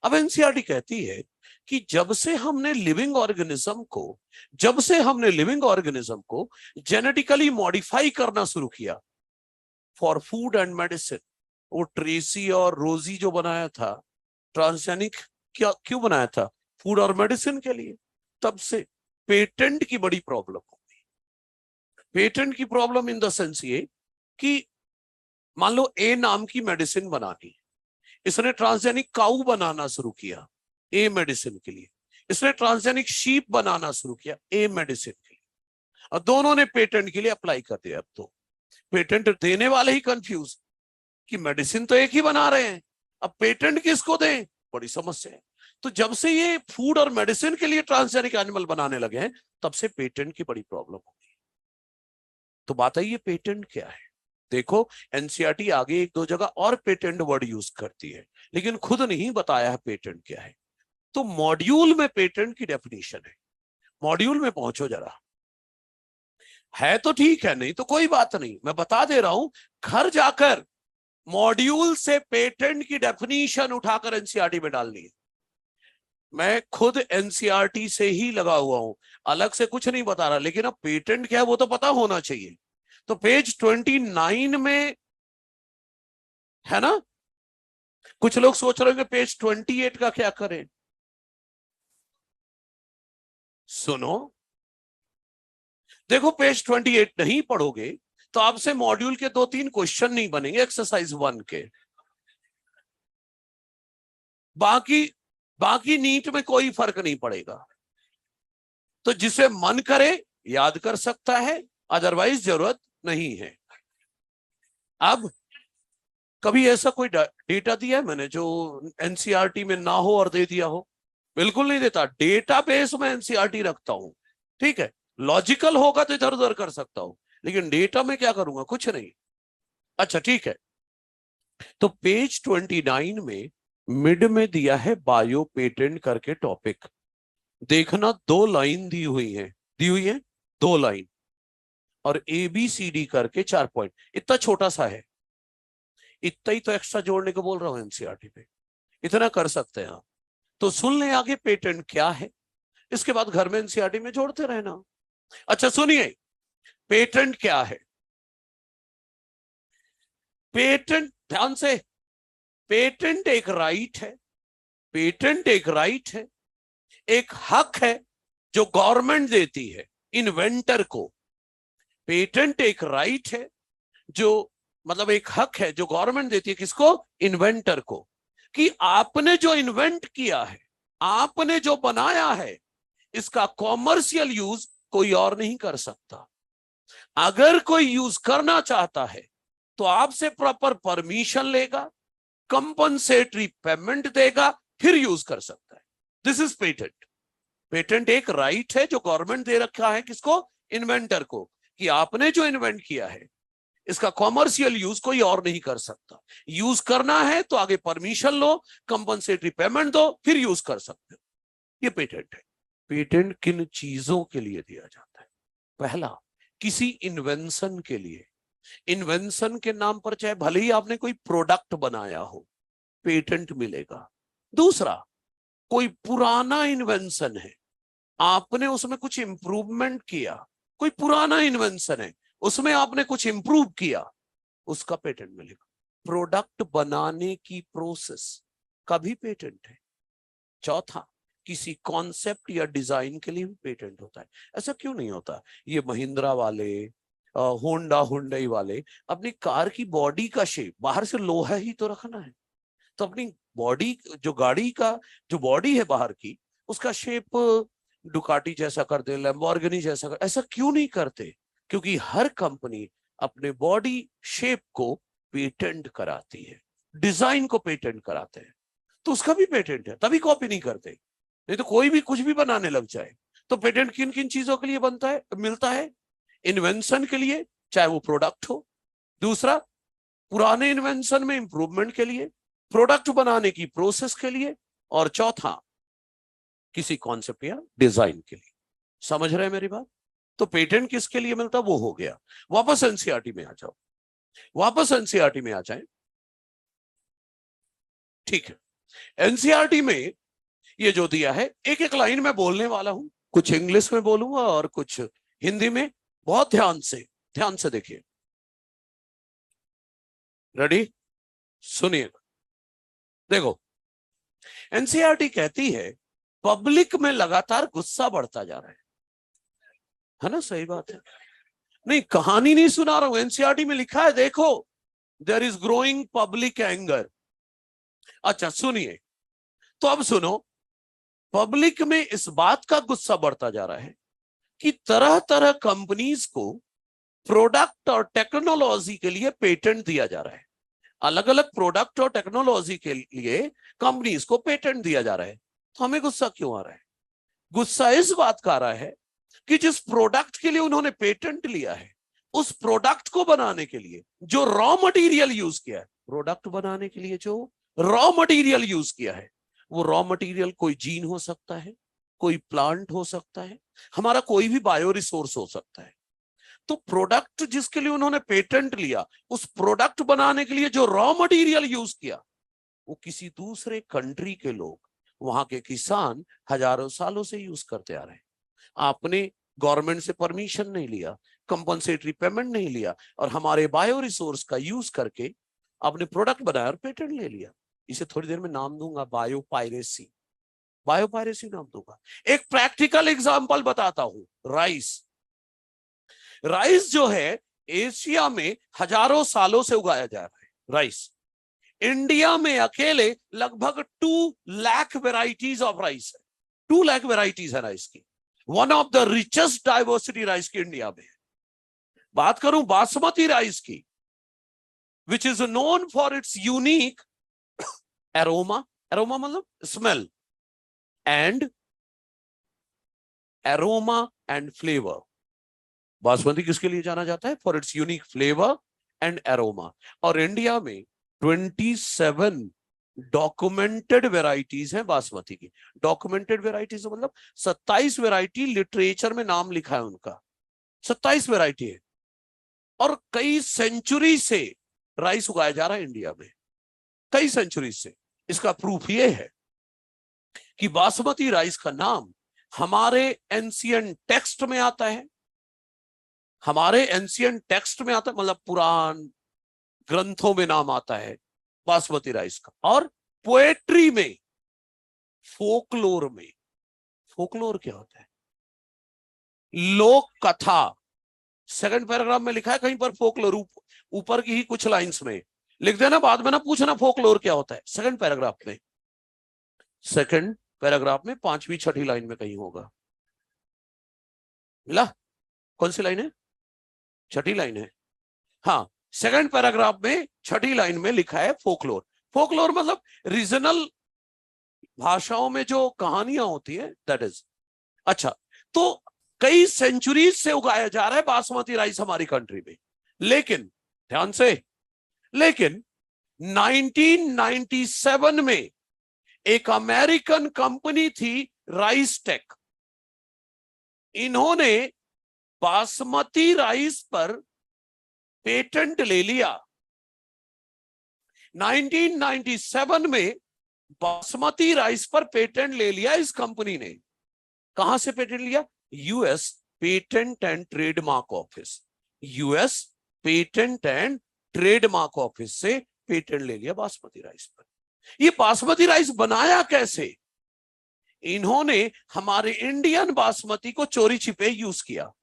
अब एनसीईआरटी कहती है कि जब से हमने लिविंग ऑर्गेनिज्म को जेनेटिकली मॉडिफाई करना शुरू किया फॉर फूड एंड मेडिसिन, वो ट्रेसी और रोजी जो बनाया था ट्रांसजेनिक क्या क्यों बनाया था? फूड और मेडिसिन के लिए। तब से पेटेंट की बड़ी प्रॉब्लम होगी। पेटेंट की प्रॉब्लम इन द सेंस ये कि मान लो ए नाम की मेडिसिन बनानी, इसने ट्रांसजेनिक काऊ बनाना शुरू किया ए मेडिसिन के लिए, इसने ट्रांसजेनिक शीप बनाना शुरू किया ए मेडिसिन के लिए, और दोनों ने पेटेंट के लिए अप्लाई कर दिया। अब तो पेटेंट देने वाले ही कंफ्यूज कि मेडिसिन तो एक ही बना रहे हैं, अब पेटेंट किसको दें, बड़ी समस्या है। तो जब से ये फूड और मेडिसिन के लिए ट्रांसजेनिक एनिमल बनाने लगे हैं, तब से पेटेंट की बड़ी प्रॉब्लम होगी। तो बात है ये पेटेंट क्या है? देखो एनसीईआरटी आगे एक दो जगह और पेटेंट वर्ड यूज करती है, लेकिन खुद नहीं बताया है पेटेंट क्या है। तो मॉड्यूल में पेटेंट की डेफिनेशन है, मॉड्यूल में पहुंचो जरा। है तो ठीक है, नहीं तो कोई बात नहीं, मैं बता दे रहा हूं, घर जाकर मॉड्यूल से पेटेंट की डेफिनेशन उठाकर एनसीईआरटी में डालनी है। मैं खुद एनसीईआरटी से ही लगा हुआ हूं, अलग से कुछ नहीं बता रहा, लेकिन अब पेटेंट क्या है वो तो पता होना चाहिए। तो पेज 29 में है ना। कुछ लोग सोच रहे होंगे पेज 28 का क्या करें। सुनो, देखो पेज 28 नहीं पढ़ोगे तो आपसे मॉड्यूल के 2-3 क्वेश्चन नहीं बनेंगे एक्सरसाइज 1 के। बाकी बाकी नीट में कोई फर्क नहीं पड़ेगा। तो जिसे मन करे याद कर सकता है, अदरवाइज जरूरत नहीं है। अब कभी ऐसा कोई डेटा दिया है मैंने जो एनसीईआरटी में ना हो और दे दिया हो? बिल्कुल नहीं देता। डेटाबेस में एनसीईआरटी रखता हूं, ठीक है। लॉजिकल होगा तो इधर उधर कर सकता हूं, लेकिन डेटा में क्या करूंगा, कुछ नहीं। अच्छा ठीक है, तो पेज 29 में मिड में दिया है बायो पेटेंट करके टॉपिक। देखना 2 लाइन दी हुई है, 2 लाइन, और ABCD करके 4 पॉइंट। इतना छोटा सा है, इतना ही तो एक्स्ट्रा जोड़ने को बोल रहा हूं एनसीईआरटी पे, इतना कर सकते हैं आप। तो सुन ले आगे पेटेंट क्या है, इसके बाद घर में एनसीईआरटी में जोड़ते रहना। अच्छा सुनिए, पेटेंट क्या है? पेटेंट, ध्यान से, पेटेंट एक राइट है, पेटेंट एक राइट है, एक हक है जो गवर्नमेंट देती है इन्वेंटर को। पेटेंट एक राइट है जो, मतलब एक हक है जो गवर्नमेंट देती है किसको, इन्वेंटर को, कि आपने जो इन्वेंट किया है, आपने जो बनाया है, इसका कॉमर्शियल यूज कोई और नहीं कर सकता। अगर कोई यूज करना चाहता है तो आपसे प्रॉपर परमिशन लेगा, कंपनसेटरी पेमेंट देगा, फिर यूज कर सकता है। This is patent. पेटेंट एक राइट है जो गवर्नमेंट दे रखा है किसको, इन्वेंटर को, कि आपने जो इन्वेंट किया है इसका कॉमर्शियल यूज कोई और नहीं कर सकता। यूज करना है तो आगे परमिशन लो, कंपनसेटरी पेमेंट दो, फिर यूज कर सकते हो। ये पेटेंट है। पेटेंट किन चीजों के लिए दिया जाता है? पहला, किसी इन्वेंशन के लिए। इन्वेंशन के नाम पर चाहे भले ही आपने कोई प्रोडक्ट बनाया हो, पेटेंट मिलेगा। दूसरा, कोई पुराना इन्वेंशन है, आपने उसमें कुछ इंप्रूवमेंट किया, कोई पुराना इन्वेंशन है उसमें आपने कुछ इंप्रूव किया, उसका पेटेंट मिलेगा। प्रोडक्ट बनाने की प्रोसेस का भी पेटेंट है। चौथा, किसी कॉन्सेप्ट या डिजाइन के लिए भी पेटेंट होता है। ऐसा क्यों नहीं होता? ये महिंद्रा वाले, होंडा हुंडई वाले अपनी कार की बॉडी का शेप, बाहर से लोहा ही तो रखना है, तो अपनी बॉडी, जो गाड़ी का जो बॉडी है बाहर की, उसका शेप डुकाटी जैसा कर दे, लैम्बोर्गिनी जैसा कर, ऐसा क्यों नहीं करते? क्योंकि हर कंपनी अपने बॉडी शेप को पेटेंट कराती है, डिजाइन को पेटेंट कराते हैं, तो उसका भी पेटेंट है, तभी कॉपी नहीं करते। नहीं तो कोई भी कुछ भी बनाने लग जाए। तो पेटेंट किन किन चीजों के लिए बनता है, मिलता है? इन्वेंशन के लिए, चाहे वो प्रोडक्ट हो। दूसरा, पुराने इन्वेंशन में इंप्रूवमेंट के लिए, प्रोडक्ट बनाने की प्रोसेस के लिए, और चौथा, किसी कॉन्सेप्ट या डिजाइन के लिए। समझ रहे हैं मेरी बात? तो पेटेंट किसके लिए मिलता, वो हो गया। वापस एनसीईआरटी में आ जाओ, वापस एनसीईआरटी में आ जाए। ठीक है, एनसीईआरटी में ये जो दिया है, एक एक लाइन में बोलने वाला हूं, कुछ इंग्लिश में बोलूंगा और कुछ हिंदी में। बहुत ध्यान से देखिए। रेडी? सुनिए, देखो, एनसीईआरटी कहती है पब्लिक में लगातार गुस्सा बढ़ता जा रहा है ना? सही बात है। नहीं, कहानी नहीं सुना रहा हूं, एनसीईआरटी में लिखा है, देखो, there is growing public anger. अच्छा सुनिए, तो अब सुनो, पब्लिक में इस बात का गुस्सा बढ़ता जा रहा है कि तरह तरह कंपनीज को प्रोडक्ट और टेक्नोलॉजी के लिए पेटेंट दिया जा रहा है। अलग अलग प्रोडक्ट और टेक्नोलॉजी के लिए कंपनीज को पेटेंट दिया जा रहा है। तो हमें गुस्सा क्यों आ रहा है? गुस्सा इस बात का आ रहा है कि जिस प्रोडक्ट के लिए उन्होंने पेटेंट लिया है, उस प्रोडक्ट को बनाने के लिए जो रॉ मटेरियल यूज किया है, प्रोडक्ट बनाने के लिए जो रॉ मटेरियल यूज किया है, वो रॉ मटेरियल कोई जीन हो सकता है, कोई प्लांट हो सकता है, हमारा कोई भी बायो रिसोर्स हो सकता है। तो प्रोडक्ट जिसके लिए उन्होंने पेटेंट लिया, उस प्रोडक्ट बनाने के लिए जो रॉ मटेरियल यूज किया, वो किसी दूसरे कंट्री के लोग, वहां के किसान हजारों सालों से यूज करते आ रहे हैं। आपने गवर्नमेंट से परमिशन नहीं लिया, कंपनसेटरी पेमेंट नहीं लिया, और हमारे बायो रिसोर्स का यूज करके आपने प्रोडक्ट बनाया और पेटेंट ले लिया। इसे थोड़ी देर में नाम दूंगा बायो पायरेसी, बायो पायरेसी नाम दूंगा। एक प्रैक्टिकल एग्जांपल बताता हूं, राइस। राइस जो है एशिया में हजारों सालों से उगाया जा रहा है। राइस इंडिया में अकेले लगभग 2 लाख वेराइटीज ऑफ राइस है। 2 लाख वेराइटीज है राइस की। One of the richest diversity rice की इंडिया में। बात करूं बासमती राइस की, which is known for its unique aroma, aroma मतलब smell, and aroma and flavour. Basmati किसके लिए जाना जाता है? For its unique flavour and aroma. और इंडिया में 27 डॉक्यूमेंटेड वेराइटीज हैं बासमती की। डॉक्यूमेंटेड वेराइटीज मतलब 27 वेराइटी लिटरेचर में नाम लिखा है उनका, 27 वेराइटी है। और कई सेंचुरी से राइस उगाया जा रहा है इंडिया में, कई सेंचुरी से। इसका प्रूफ ये है कि बासमती राइस का नाम हमारे एंशिएंट टेक्स्ट में आता है, हमारे एंशिएंट टेक्स्ट में आता है, मतलब पुराण ग्रंथों में नाम आता है बासमती राइस का। और पोएट्री में, फोकलोर में, फोकलोर क्या होता है? लोक कथा। सेकंड पैराग्राफ में लिखा है कहीं पर फोकलोर, ऊपर की ही कुछ लाइंस में लिख देना, बाद में ना पूछना फोकलोर क्या होता है। सेकंड पैराग्राफ में, सेकंड पैराग्राफ में 5वीं 6ठी लाइन में कहीं होगा। मिला? कौन सी लाइन है? 6ठी लाइन है। हाँ, सेकंड पैराग्राफ में 6ठी लाइन में लिखा है फोकलोर। फोकलोर मतलब रीजनल भाषाओं में जो कहानियां होती है, दैट इज। अच्छा, तो कई सेंचुरीज से उगाया जा रहा है बासमती राइस हमारी कंट्री में। लेकिन ध्यान से, लेकिन 1997 में एक अमेरिकन कंपनी थी राइस टेक। इन्होंने बासमती राइस पर पेटेंट ले लिया। 1997 में बासमती राइस पर पेटेंट ले लिया इस कंपनी ने। कहां से पेटेंट लिया? US patent and trademark office, US patent and trademark office से पेटेंट ले लिया बासमती राइस पर। ये बासमती राइस बनाया कैसे? इन्होंने हमारे इंडियन बासमती को चोरी छिपे यूज किया,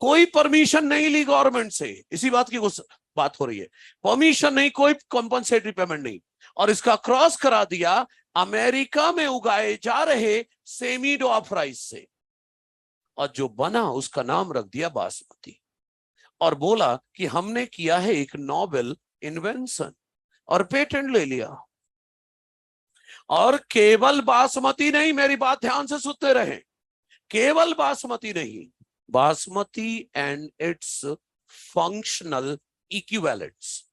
कोई परमिशन नहीं ली गवर्नमेंट से। इसी बात की बात हो रही है, परमिशन नहीं, कोई कंपनसेटरी पेमेंट नहीं, और इसका क्रॉस करा दिया अमेरिका में उगाए जा रहे सेमी डॉफ राइस से, और जो बना उसका नाम रख दिया बासमती, और बोला कि हमने किया है एक नोबेल इन्वेंशन, और पेटेंट ले लिया। और केवल बासमती नहीं, मेरी बात ध्यान से सुनते रहे, केवल बासमती नहीं, basmati and it's functional equivalents.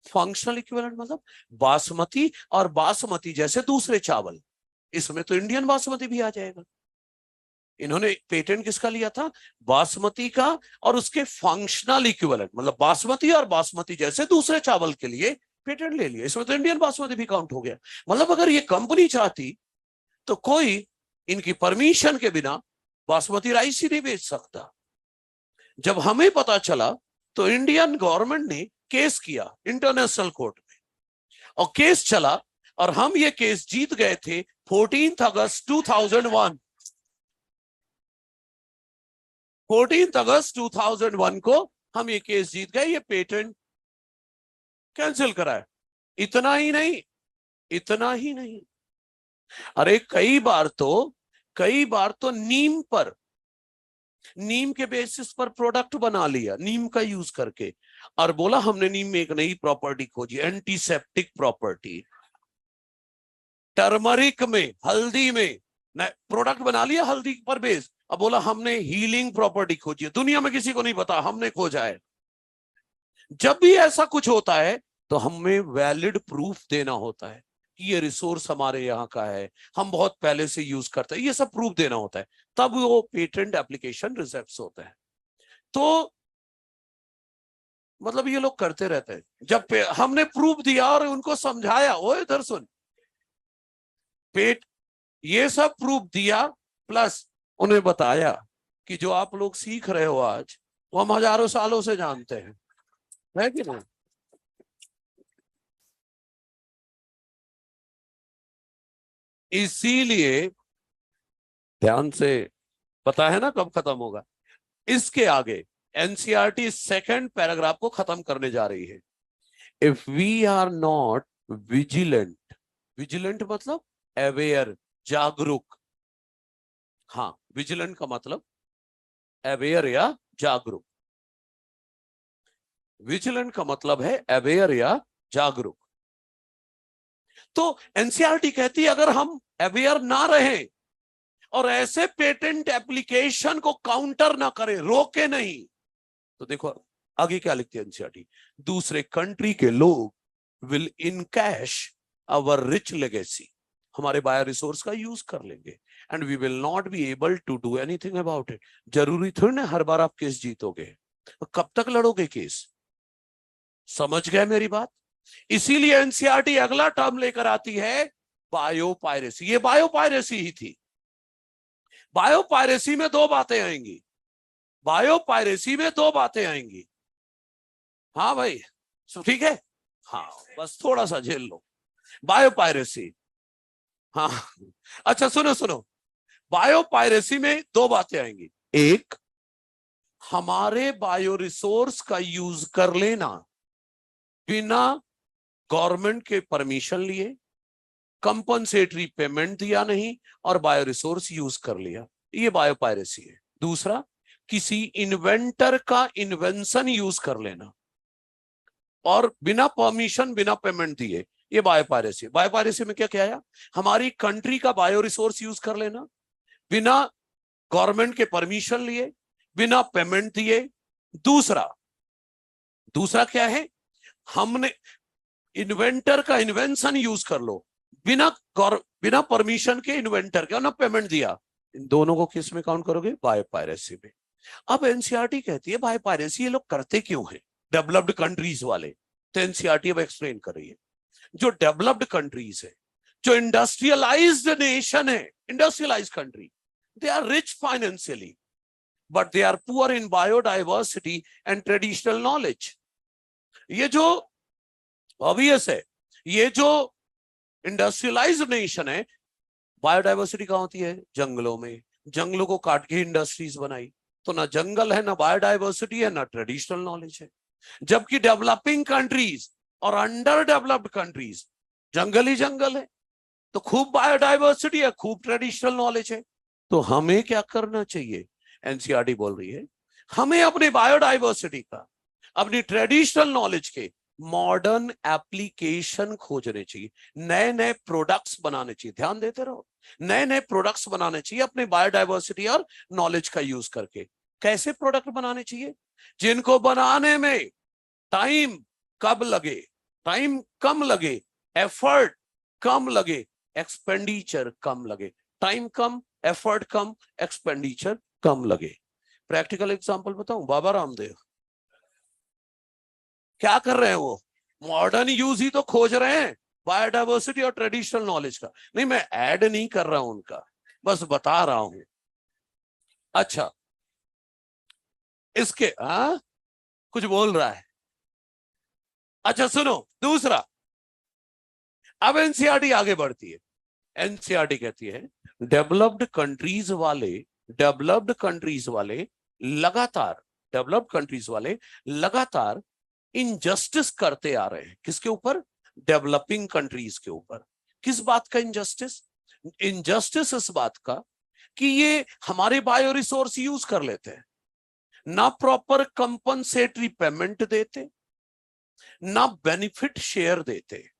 Functional equivalent मतलब बासमती और बासमती जैसे दूसरे चावल, इसमें तो इंडियन बासमती भी आ जाएगा। इन्होंने पेटेंट किसका लिया था? बासमती का, और उसके फंक्शनल इक्विवेलेंट मतलब बासमती और बासमती जैसे दूसरे चावल के लिए पेटेंट ले लिया। इसमें तो इंडियन बासमती भी काउंट हो गया। मतलब अगर ये कंपनी चाहती तो कोई इनकी परमिशन के बिना बासमती राइस ही नहीं बेच सकता। जब हमें पता चला तो इंडियन गवर्नमेंट ने केस किया इंटरनेशनल कोर्ट में, और केस चला, और हम ये केस जीत गए थे 14 अगस्त 2001। 14 अगस्त 2001 को हम ये केस जीत गए, ये पेटेंट कैंसिल कराया। इतना ही नहीं, इतना ही नहीं, अरे कई बार तो नीम के बेसिस पर प्रोडक्ट बना लिया, नीम का यूज करके, और बोला हमने नीम में एक नई प्रॉपर्टी खोजी, एंटीसेप्टिक प्रॉपर्टी। टर्मरिक में, हल्दी में प्रोडक्ट बना लिया हल्दी पर बेस, अब बोला हमने हीलिंग प्रॉपर्टी खोजी है, दुनिया में किसी को नहीं पता, हमने खोजा है। जब भी ऐसा कुछ होता है तो हमें वैलिड प्रूफ देना होता है कि ये रिसोर्स हमारे यहाँ का है, हम बहुत पहले से यूज करते हैं, ये सब प्रूफ देना होता है, तब वो पेटेंट एप्लीकेशन रिजेक्ट होता है। तो मतलब ये लोग करते रहते हैं, जब हमने प्रूफ दिया और उनको समझाया, ओ इधर सुन, ये सब प्रूफ दिया, प्लस उन्हें बताया कि जो आप लोग सीख रहे हो आज, वो हम हजारों सालों से जानते हैं, है कि नहीं? इसीलिए ध्यान से, पता है ना कब खत्म होगा? इसके आगे एनसीईआरटी सेकंड पैराग्राफ को खत्म करने जा रही है। If we are not vigilant, vigilant मतलब अवेयर, जागरूक। हाँ, विजिलेंट का मतलब अवेयर या जागरूक, विजिलेंट का मतलब है अवेयर या जागरूक। तो एनसीईआरटी कहती है अगर हम अवेयर ना रहे और ऐसे पेटेंट एप्लीकेशन को काउंटर ना करें, रोके नहीं, तो देखो आगे क्या लिखती है एनसीईआरटी, दूसरे कंट्री के लोग will encash our rich legacy, हमारे बायो रिसोर्स का यूज कर लेंगे, and we will not be able to do anything about it. जरूरी थोड़ी ना हर बार आप केस जीतोगे, कब तक लड़ोगे केस? समझ गए मेरी बात? इसीलिए एनसीईआरटी अगला टर्म लेकर आती है, बायोपायरेसी। ये बायोपायरेसी ही थी। बायोपायरेसी में दो बातें आएंगी, बायोपायरेसी में दो बातें आएंगी। हाँ भाई, ठीक है, हाँ बस थोड़ा सा झेल लो। बायोपायरेसी, हाँ, अच्छा सुनो सुनो, बायोपायरेसी में दो बातें आएंगी। एक, हमारे बायो रिसोर्स का यूज कर लेना बिना गवर्नमेंट के परमिशन लिए, कंपनसेटरी पेमेंट दिया नहीं और बायो रिसोर्स यूज कर लिया, ये बायोपायरेसी है। दूसरा, किसी इन्वेंटर का इन्वेंशन यूज कर लेना और बिना परमिशन, बिना पेमेंट दिए, ये बायोपायरेसी। बायोपायरेसी में क्या क्या आया? हमारी कंट्री का बायो रिसोर्स यूज कर लेना बिना गवर्नमेंट के परमिशन लिए, बिना पेमेंट दिए। दूसरा, दूसरा क्या है? हमने इन्वेंटर का इन्वेंशन यूज कर लो बिना बिना परमिशन के, इन्वेंटर के, ना पेमेंट दिया, इन दोनों को किस में काउंट करोगे? बायोपायरेसी में। अब एनसीईआरटी कहती है बायोपायरेसी ये लोग करते क्यों है, डेवलप्ड कंट्रीज वाले? तो एनसीईआरटी अब एक्सप्लेन कर रही है, जो डेवलप्ड कंट्रीज है, जो इंडस्ट्रियलाइज्ड नेशन है, industrialised country, they are rich financially but they are poor in biodiversity and traditional knowledge. ये जो ऑब्वियस है, ये जो इंडस्ट्रियलाइज्ड नेशन है, बायोडाइवर्सिटी कहां होती है? जंगलों में। जंगलों को काट के इंडस्ट्रीज बनाई, तो ना जंगल है, ना बायोडाइवर्सिटी है, ना ट्रेडिशनल नॉलेज है। जबकि डेवलपिंग कंट्रीज और अंडर डेवलप्ड कंट्रीज, जंगल ही जंगल है, तो खूब बायोडाइवर्सिटी है, खूब ट्रेडिशनल नॉलेज है। तो हमें क्या करना चाहिए? एनसीईआरटी बोल रही है हमें अपने बायोडाइवर्सिटी का, अपनी ट्रेडिशनल नॉलेज के मॉडर्न एप्लीकेशन खोजने चाहिए, नए नए प्रोडक्ट्स बनाने चाहिए। ध्यान देते रहो, नए नए प्रोडक्ट्स बनाने चाहिए अपने बायोडाइवर्सिटी और नॉलेज का यूज करके। कैसे प्रोडक्ट बनाने चाहिए? जिनको बनाने में टाइम कब लगे, टाइम कम लगे, एफर्ट कम लगे, एक्सपेंडिचर कम लगे। टाइम कम, एफर्ट कम, एक्सपेंडिचर कम लगे। प्रैक्टिकल एग्जांपल बताऊं, बाबा रामदेव क्या कर रहे हैं? वो मॉडर्न यूज ही तो खोज रहे हैं, बायोडाइवर्सिटी और ट्रेडिशनल नॉलेज का। नहीं, मैं ऐड नहीं कर रहा हूं उनका, बस बता रहा हूं। अच्छा, इसके कुछ बोल रहा है। अच्छा सुनो, दूसरा, अब एनसीईआरटी आगे बढ़ती है। एनसीईआरटी कहती है डेवलप्ड कंट्रीज वाले लगातार डेवलप्ड कंट्रीज वाले लगातार इनजस्टिस करते आ रहे हैं। किसके ऊपर? डेवलपिंग कंट्रीज के ऊपर। किस बात का इनजस्टिस? इनजस्टिस इस बात का कि ये हमारे बायो रिसोर्स यूज कर लेते हैं, ना प्रॉपर कंपनसेटरी पेमेंट देते, ना बेनिफिट शेयर देते,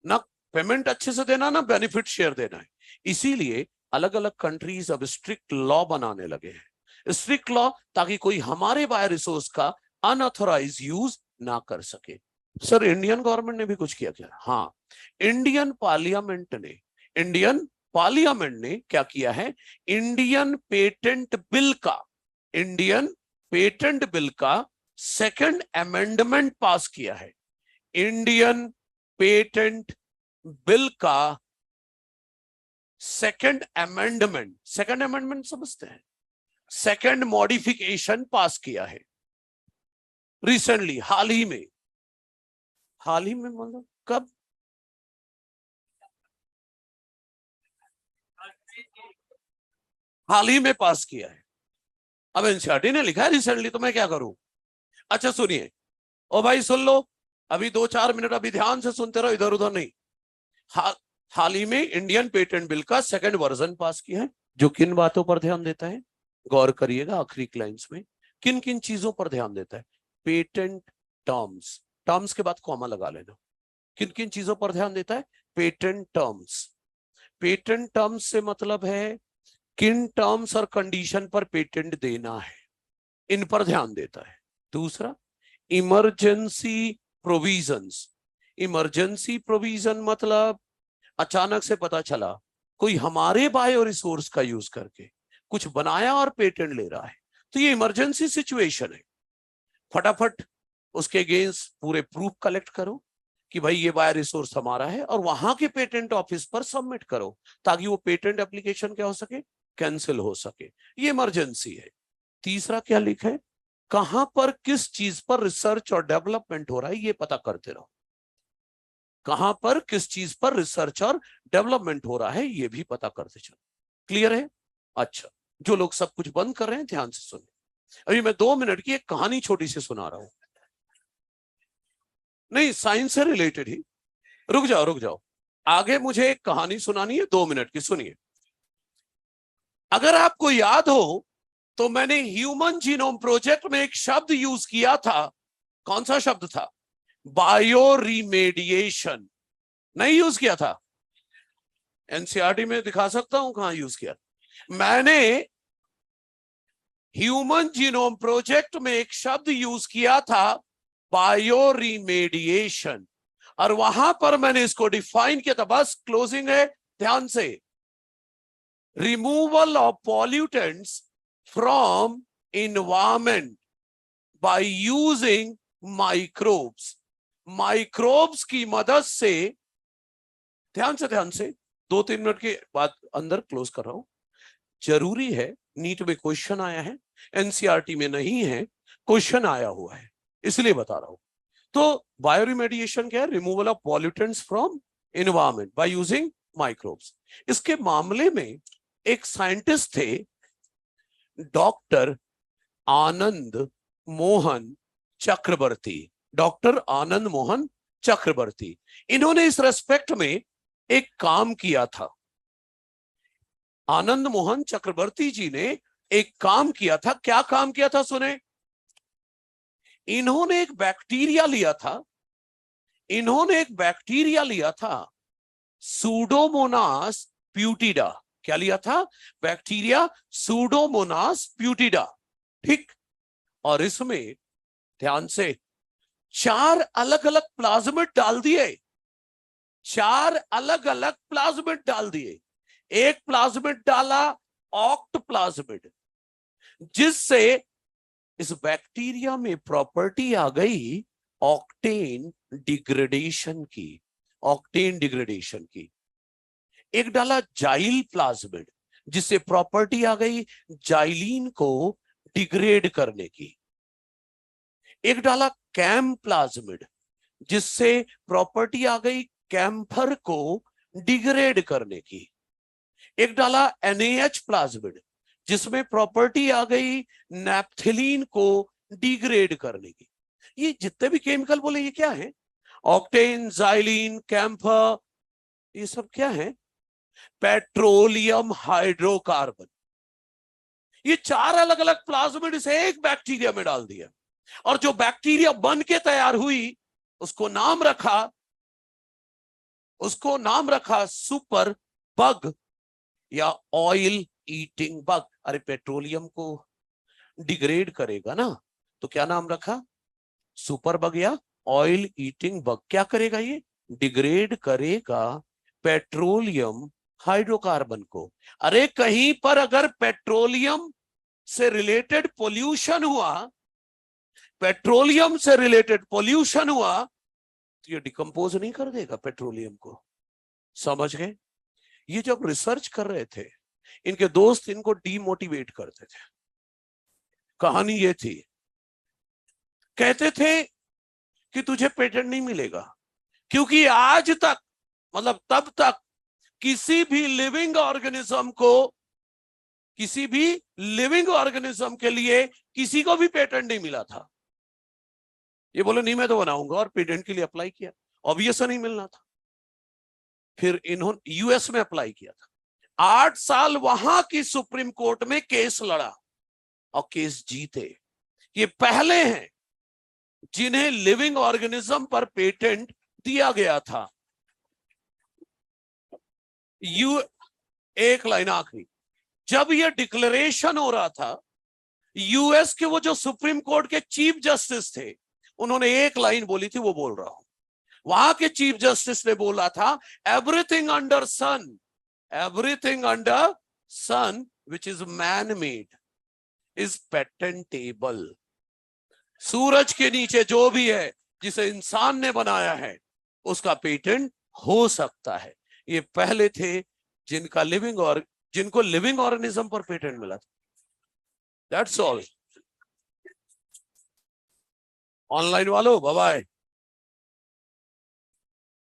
ना पेमेंट अच्छे से देना, ना बेनिफिट शेयर देना है। इसीलिए अलग अलग कंट्रीज अब स्ट्रिक्ट लॉ बनाने लगे हैं, स्ट्रिक्ट लॉ, ताकि कोई हमारे बायो रिसोर्स का अनऑथोराइज यूज ना कर सके। सर इंडियन गवर्नमेंट ने भी कुछ किया क्या? हाँ, इंडियन पार्लियामेंट ने क्या किया है? इंडियन पेटेंट बिल का सेकंड अमेंडमेंट पास किया है। इंडियन पेटेंट बिल का सेकंड अमेंडमेंट समझते हैं? सेकंड मॉडिफिकेशन पास किया है रिसेंटली, हाल ही में मतलब कब? हाल ही में पास किया है। अब एनसीईआरटी ने लिखा है रिसेंटली, तो मैं क्या करूं? अच्छा सुनिए, ओ भाई सुन लो, अभी 2-4 मिनट अभी ध्यान से सुनते रहो, इधर उधर नहीं। हाल ही में इंडियन पेटेंट बिल का सेकंड वर्जन पास किया है, जो किन बातों पर ध्यान देता है? गौर करिएगा आखिरी क्लाइंस में, किन किन चीजों पर ध्यान देता है? पेटेंट टर्म्स के बाद कॉमा लगा लेना। किन किन चीजों पर ध्यान देता है? पेटेंट टर्म्स से मतलब है किन टर्म्स और कंडीशन पर पेटेंट देना है, इन पर ध्यान देता है। दूसरा, इमरजेंसी प्रोविजन मतलब अचानक से पता चला कोई हमारे बायो रिसोर्स का यूज करके कुछ बनाया और पेटेंट ले रहा है, तो ये इमरजेंसी सिचुएशन है। फटाफट उसके अगेंस्ट पूरे प्रूफ कलेक्ट करो कि भाई ये बायो रिसोर्स हमारा है, और वहां के पेटेंट ऑफिस पर सबमिट करो, ताकि वो पेटेंट एप्लीकेशन क्या हो सके? कैंसिल हो सके। ये इमरजेंसी है। तीसरा क्या लिखा है? कहां पर किस चीज पर रिसर्च और डेवलपमेंट हो रहा है, ये पता करते रहो। कहां पर किस चीज पर रिसर्च और डेवलपमेंट हो रहा है, ये भी पता करते चलो। क्लियर है? अच्छा, जो लोग सब कुछ बंद कर रहे हैं ध्यान से सुनिए। अभी मैं 2 मिनट की एक कहानी छोटी सी सुना रहा हूं, नहीं साइंस से रिलेटेड ही। रुक जाओ, आगे मुझे एक कहानी सुनानी है 2 मिनट की, सुनिए। अगर आपको याद हो तो मैंने ह्यूमन जीनोम प्रोजेक्ट में एक शब्द यूज किया था। कौन सा शब्द था? Bio remediation. नहीं यूज किया था? एनसीईआरटी में दिखा सकता हूं कहां यूज किया। मैंने ह्यूमन जीनोम प्रोजेक्ट में एक शब्द यूज किया था, बायो रिमेडिएशन, और वहां पर मैंने इसको डिफाइन किया था। बस क्लोजिंग है, ध्यान से। Removal of pollutants from environment by using microbes की मदद से। ध्यान से 2-3 मिनट के बाद अंदर क्लोज कर रहा हूं। जरूरी है, नीट में क्वेश्चन आया है, एनसीईआरटी में नहीं है, क्वेश्चन आया हुआ है, इसलिए बता रहा हूं। तो बायोरिमेडिएशन क्या है? Removal of pollutants from environment by using microbes. इसके मामले में एक साइंटिस्ट थे, डॉक्टर आनंद मोहन चक्रवर्ती। इन्होंने इस रेस्पेक्ट में एक काम किया था। आनंद मोहन चक्रवर्ती जी ने एक काम किया था। क्या काम किया था? सुने। इन्होंने एक बैक्टीरिया लिया था, सूडोमोनास प्यूटिडा। क्या लिया था? बैक्टीरिया सूडोमोनास प्यूटिडा, ठीक। और इसमें ध्यान से 4 अलग अलग प्लाज्मिड डाल दिए। एक प्लाज्मिड डाला ऑक्ट प्लाज्मिड, जिससे इस बैक्टीरिया में प्रॉपर्टी आ गई ऑक्टेन डिग्रेडेशन की। एक डाला जाइल प्लाज्मिड, जिससे प्रॉपर्टी आ गई जाइलिन को डिग्रेड करने की। एक डाला कैम प्लाज्मिड, जिससे प्रॉपर्टी आ गई कैम्फर को डिग्रेड करने की, एक डाला NaH प्लाज्मिड जिसमें प्रॉपर्टी आ गई नैप्थेलीन को डिग्रेड करने की। ये जितने भी केमिकल बोले ये क्या है? ऑक्टेन, जाइलिन, कैम्फर, ये सब क्या है? Petroleum hydrocarbon. ये 4 अलग अलग प्लाज्मिड से एक बैक्टीरिया में डाल दिया, और जो बैक्टीरिया बन के तैयार हुई उसको नाम रखा सुपर बग या ऑयल ईटिंग बग। अरे पेट्रोलियम को डिग्रेड करेगा ना, तो क्या नाम रखा? सुपर बग या ऑयल ईटिंग बग। क्या करेगा ये? डिग्रेड करेगा पेट्रोलियम हाइड्रोकार्बन को। अरे कहीं पर अगर पेट्रोलियम से रिलेटेड पोल्यूशन हुआ तो ये डिकम्पोज नहीं कर देगा पेट्रोलियम को। समझ गए? ये जब रिसर्च कर रहे थे, इनके दोस्त इनको डीमोटिवेट करते थे। कहानी ये थी, कहते थे कि तुझे पेटेंट नहीं मिलेगा, क्योंकि आज तक, मतलब तब तक किसी भी लिविंग ऑर्गेनिज्म के लिए किसी को भी पेटेंट नहीं मिला था। ये बोले नहीं मैं तो बनाऊंगा, और पेटेंट के लिए अप्लाई किया, ऑब्वियस नहीं मिलना था। फिर इन्होंने यूएस में अप्लाई किया था, 8 साल वहां की सुप्रीम कोर्ट में केस लड़ा और केस जीते। ये पहले हैं जिन्हें लिविंग ऑर्गेनिज्म पर पेटेंट दिया गया था। एक लाइन आखिरी, जब यह डिक्लेरेशन हो रहा था, यूएस के वो जो सुप्रीम कोर्ट के चीफ जस्टिस थे, उन्होंने एक लाइन बोली थी, वो बोल रहा हूं। वहां के चीफ जस्टिस ने बोला था, everything under sun which is man made is patentable. सूरज के नीचे जो भी है जिसे इंसान ने बनाया है उसका पेटेंट हो सकता है। ये पहले थे जिनको लिविंग ऑर्गेनिज्म पर पेटेंट मिला था। That's all. ऑनलाइन वालों बाय बाय।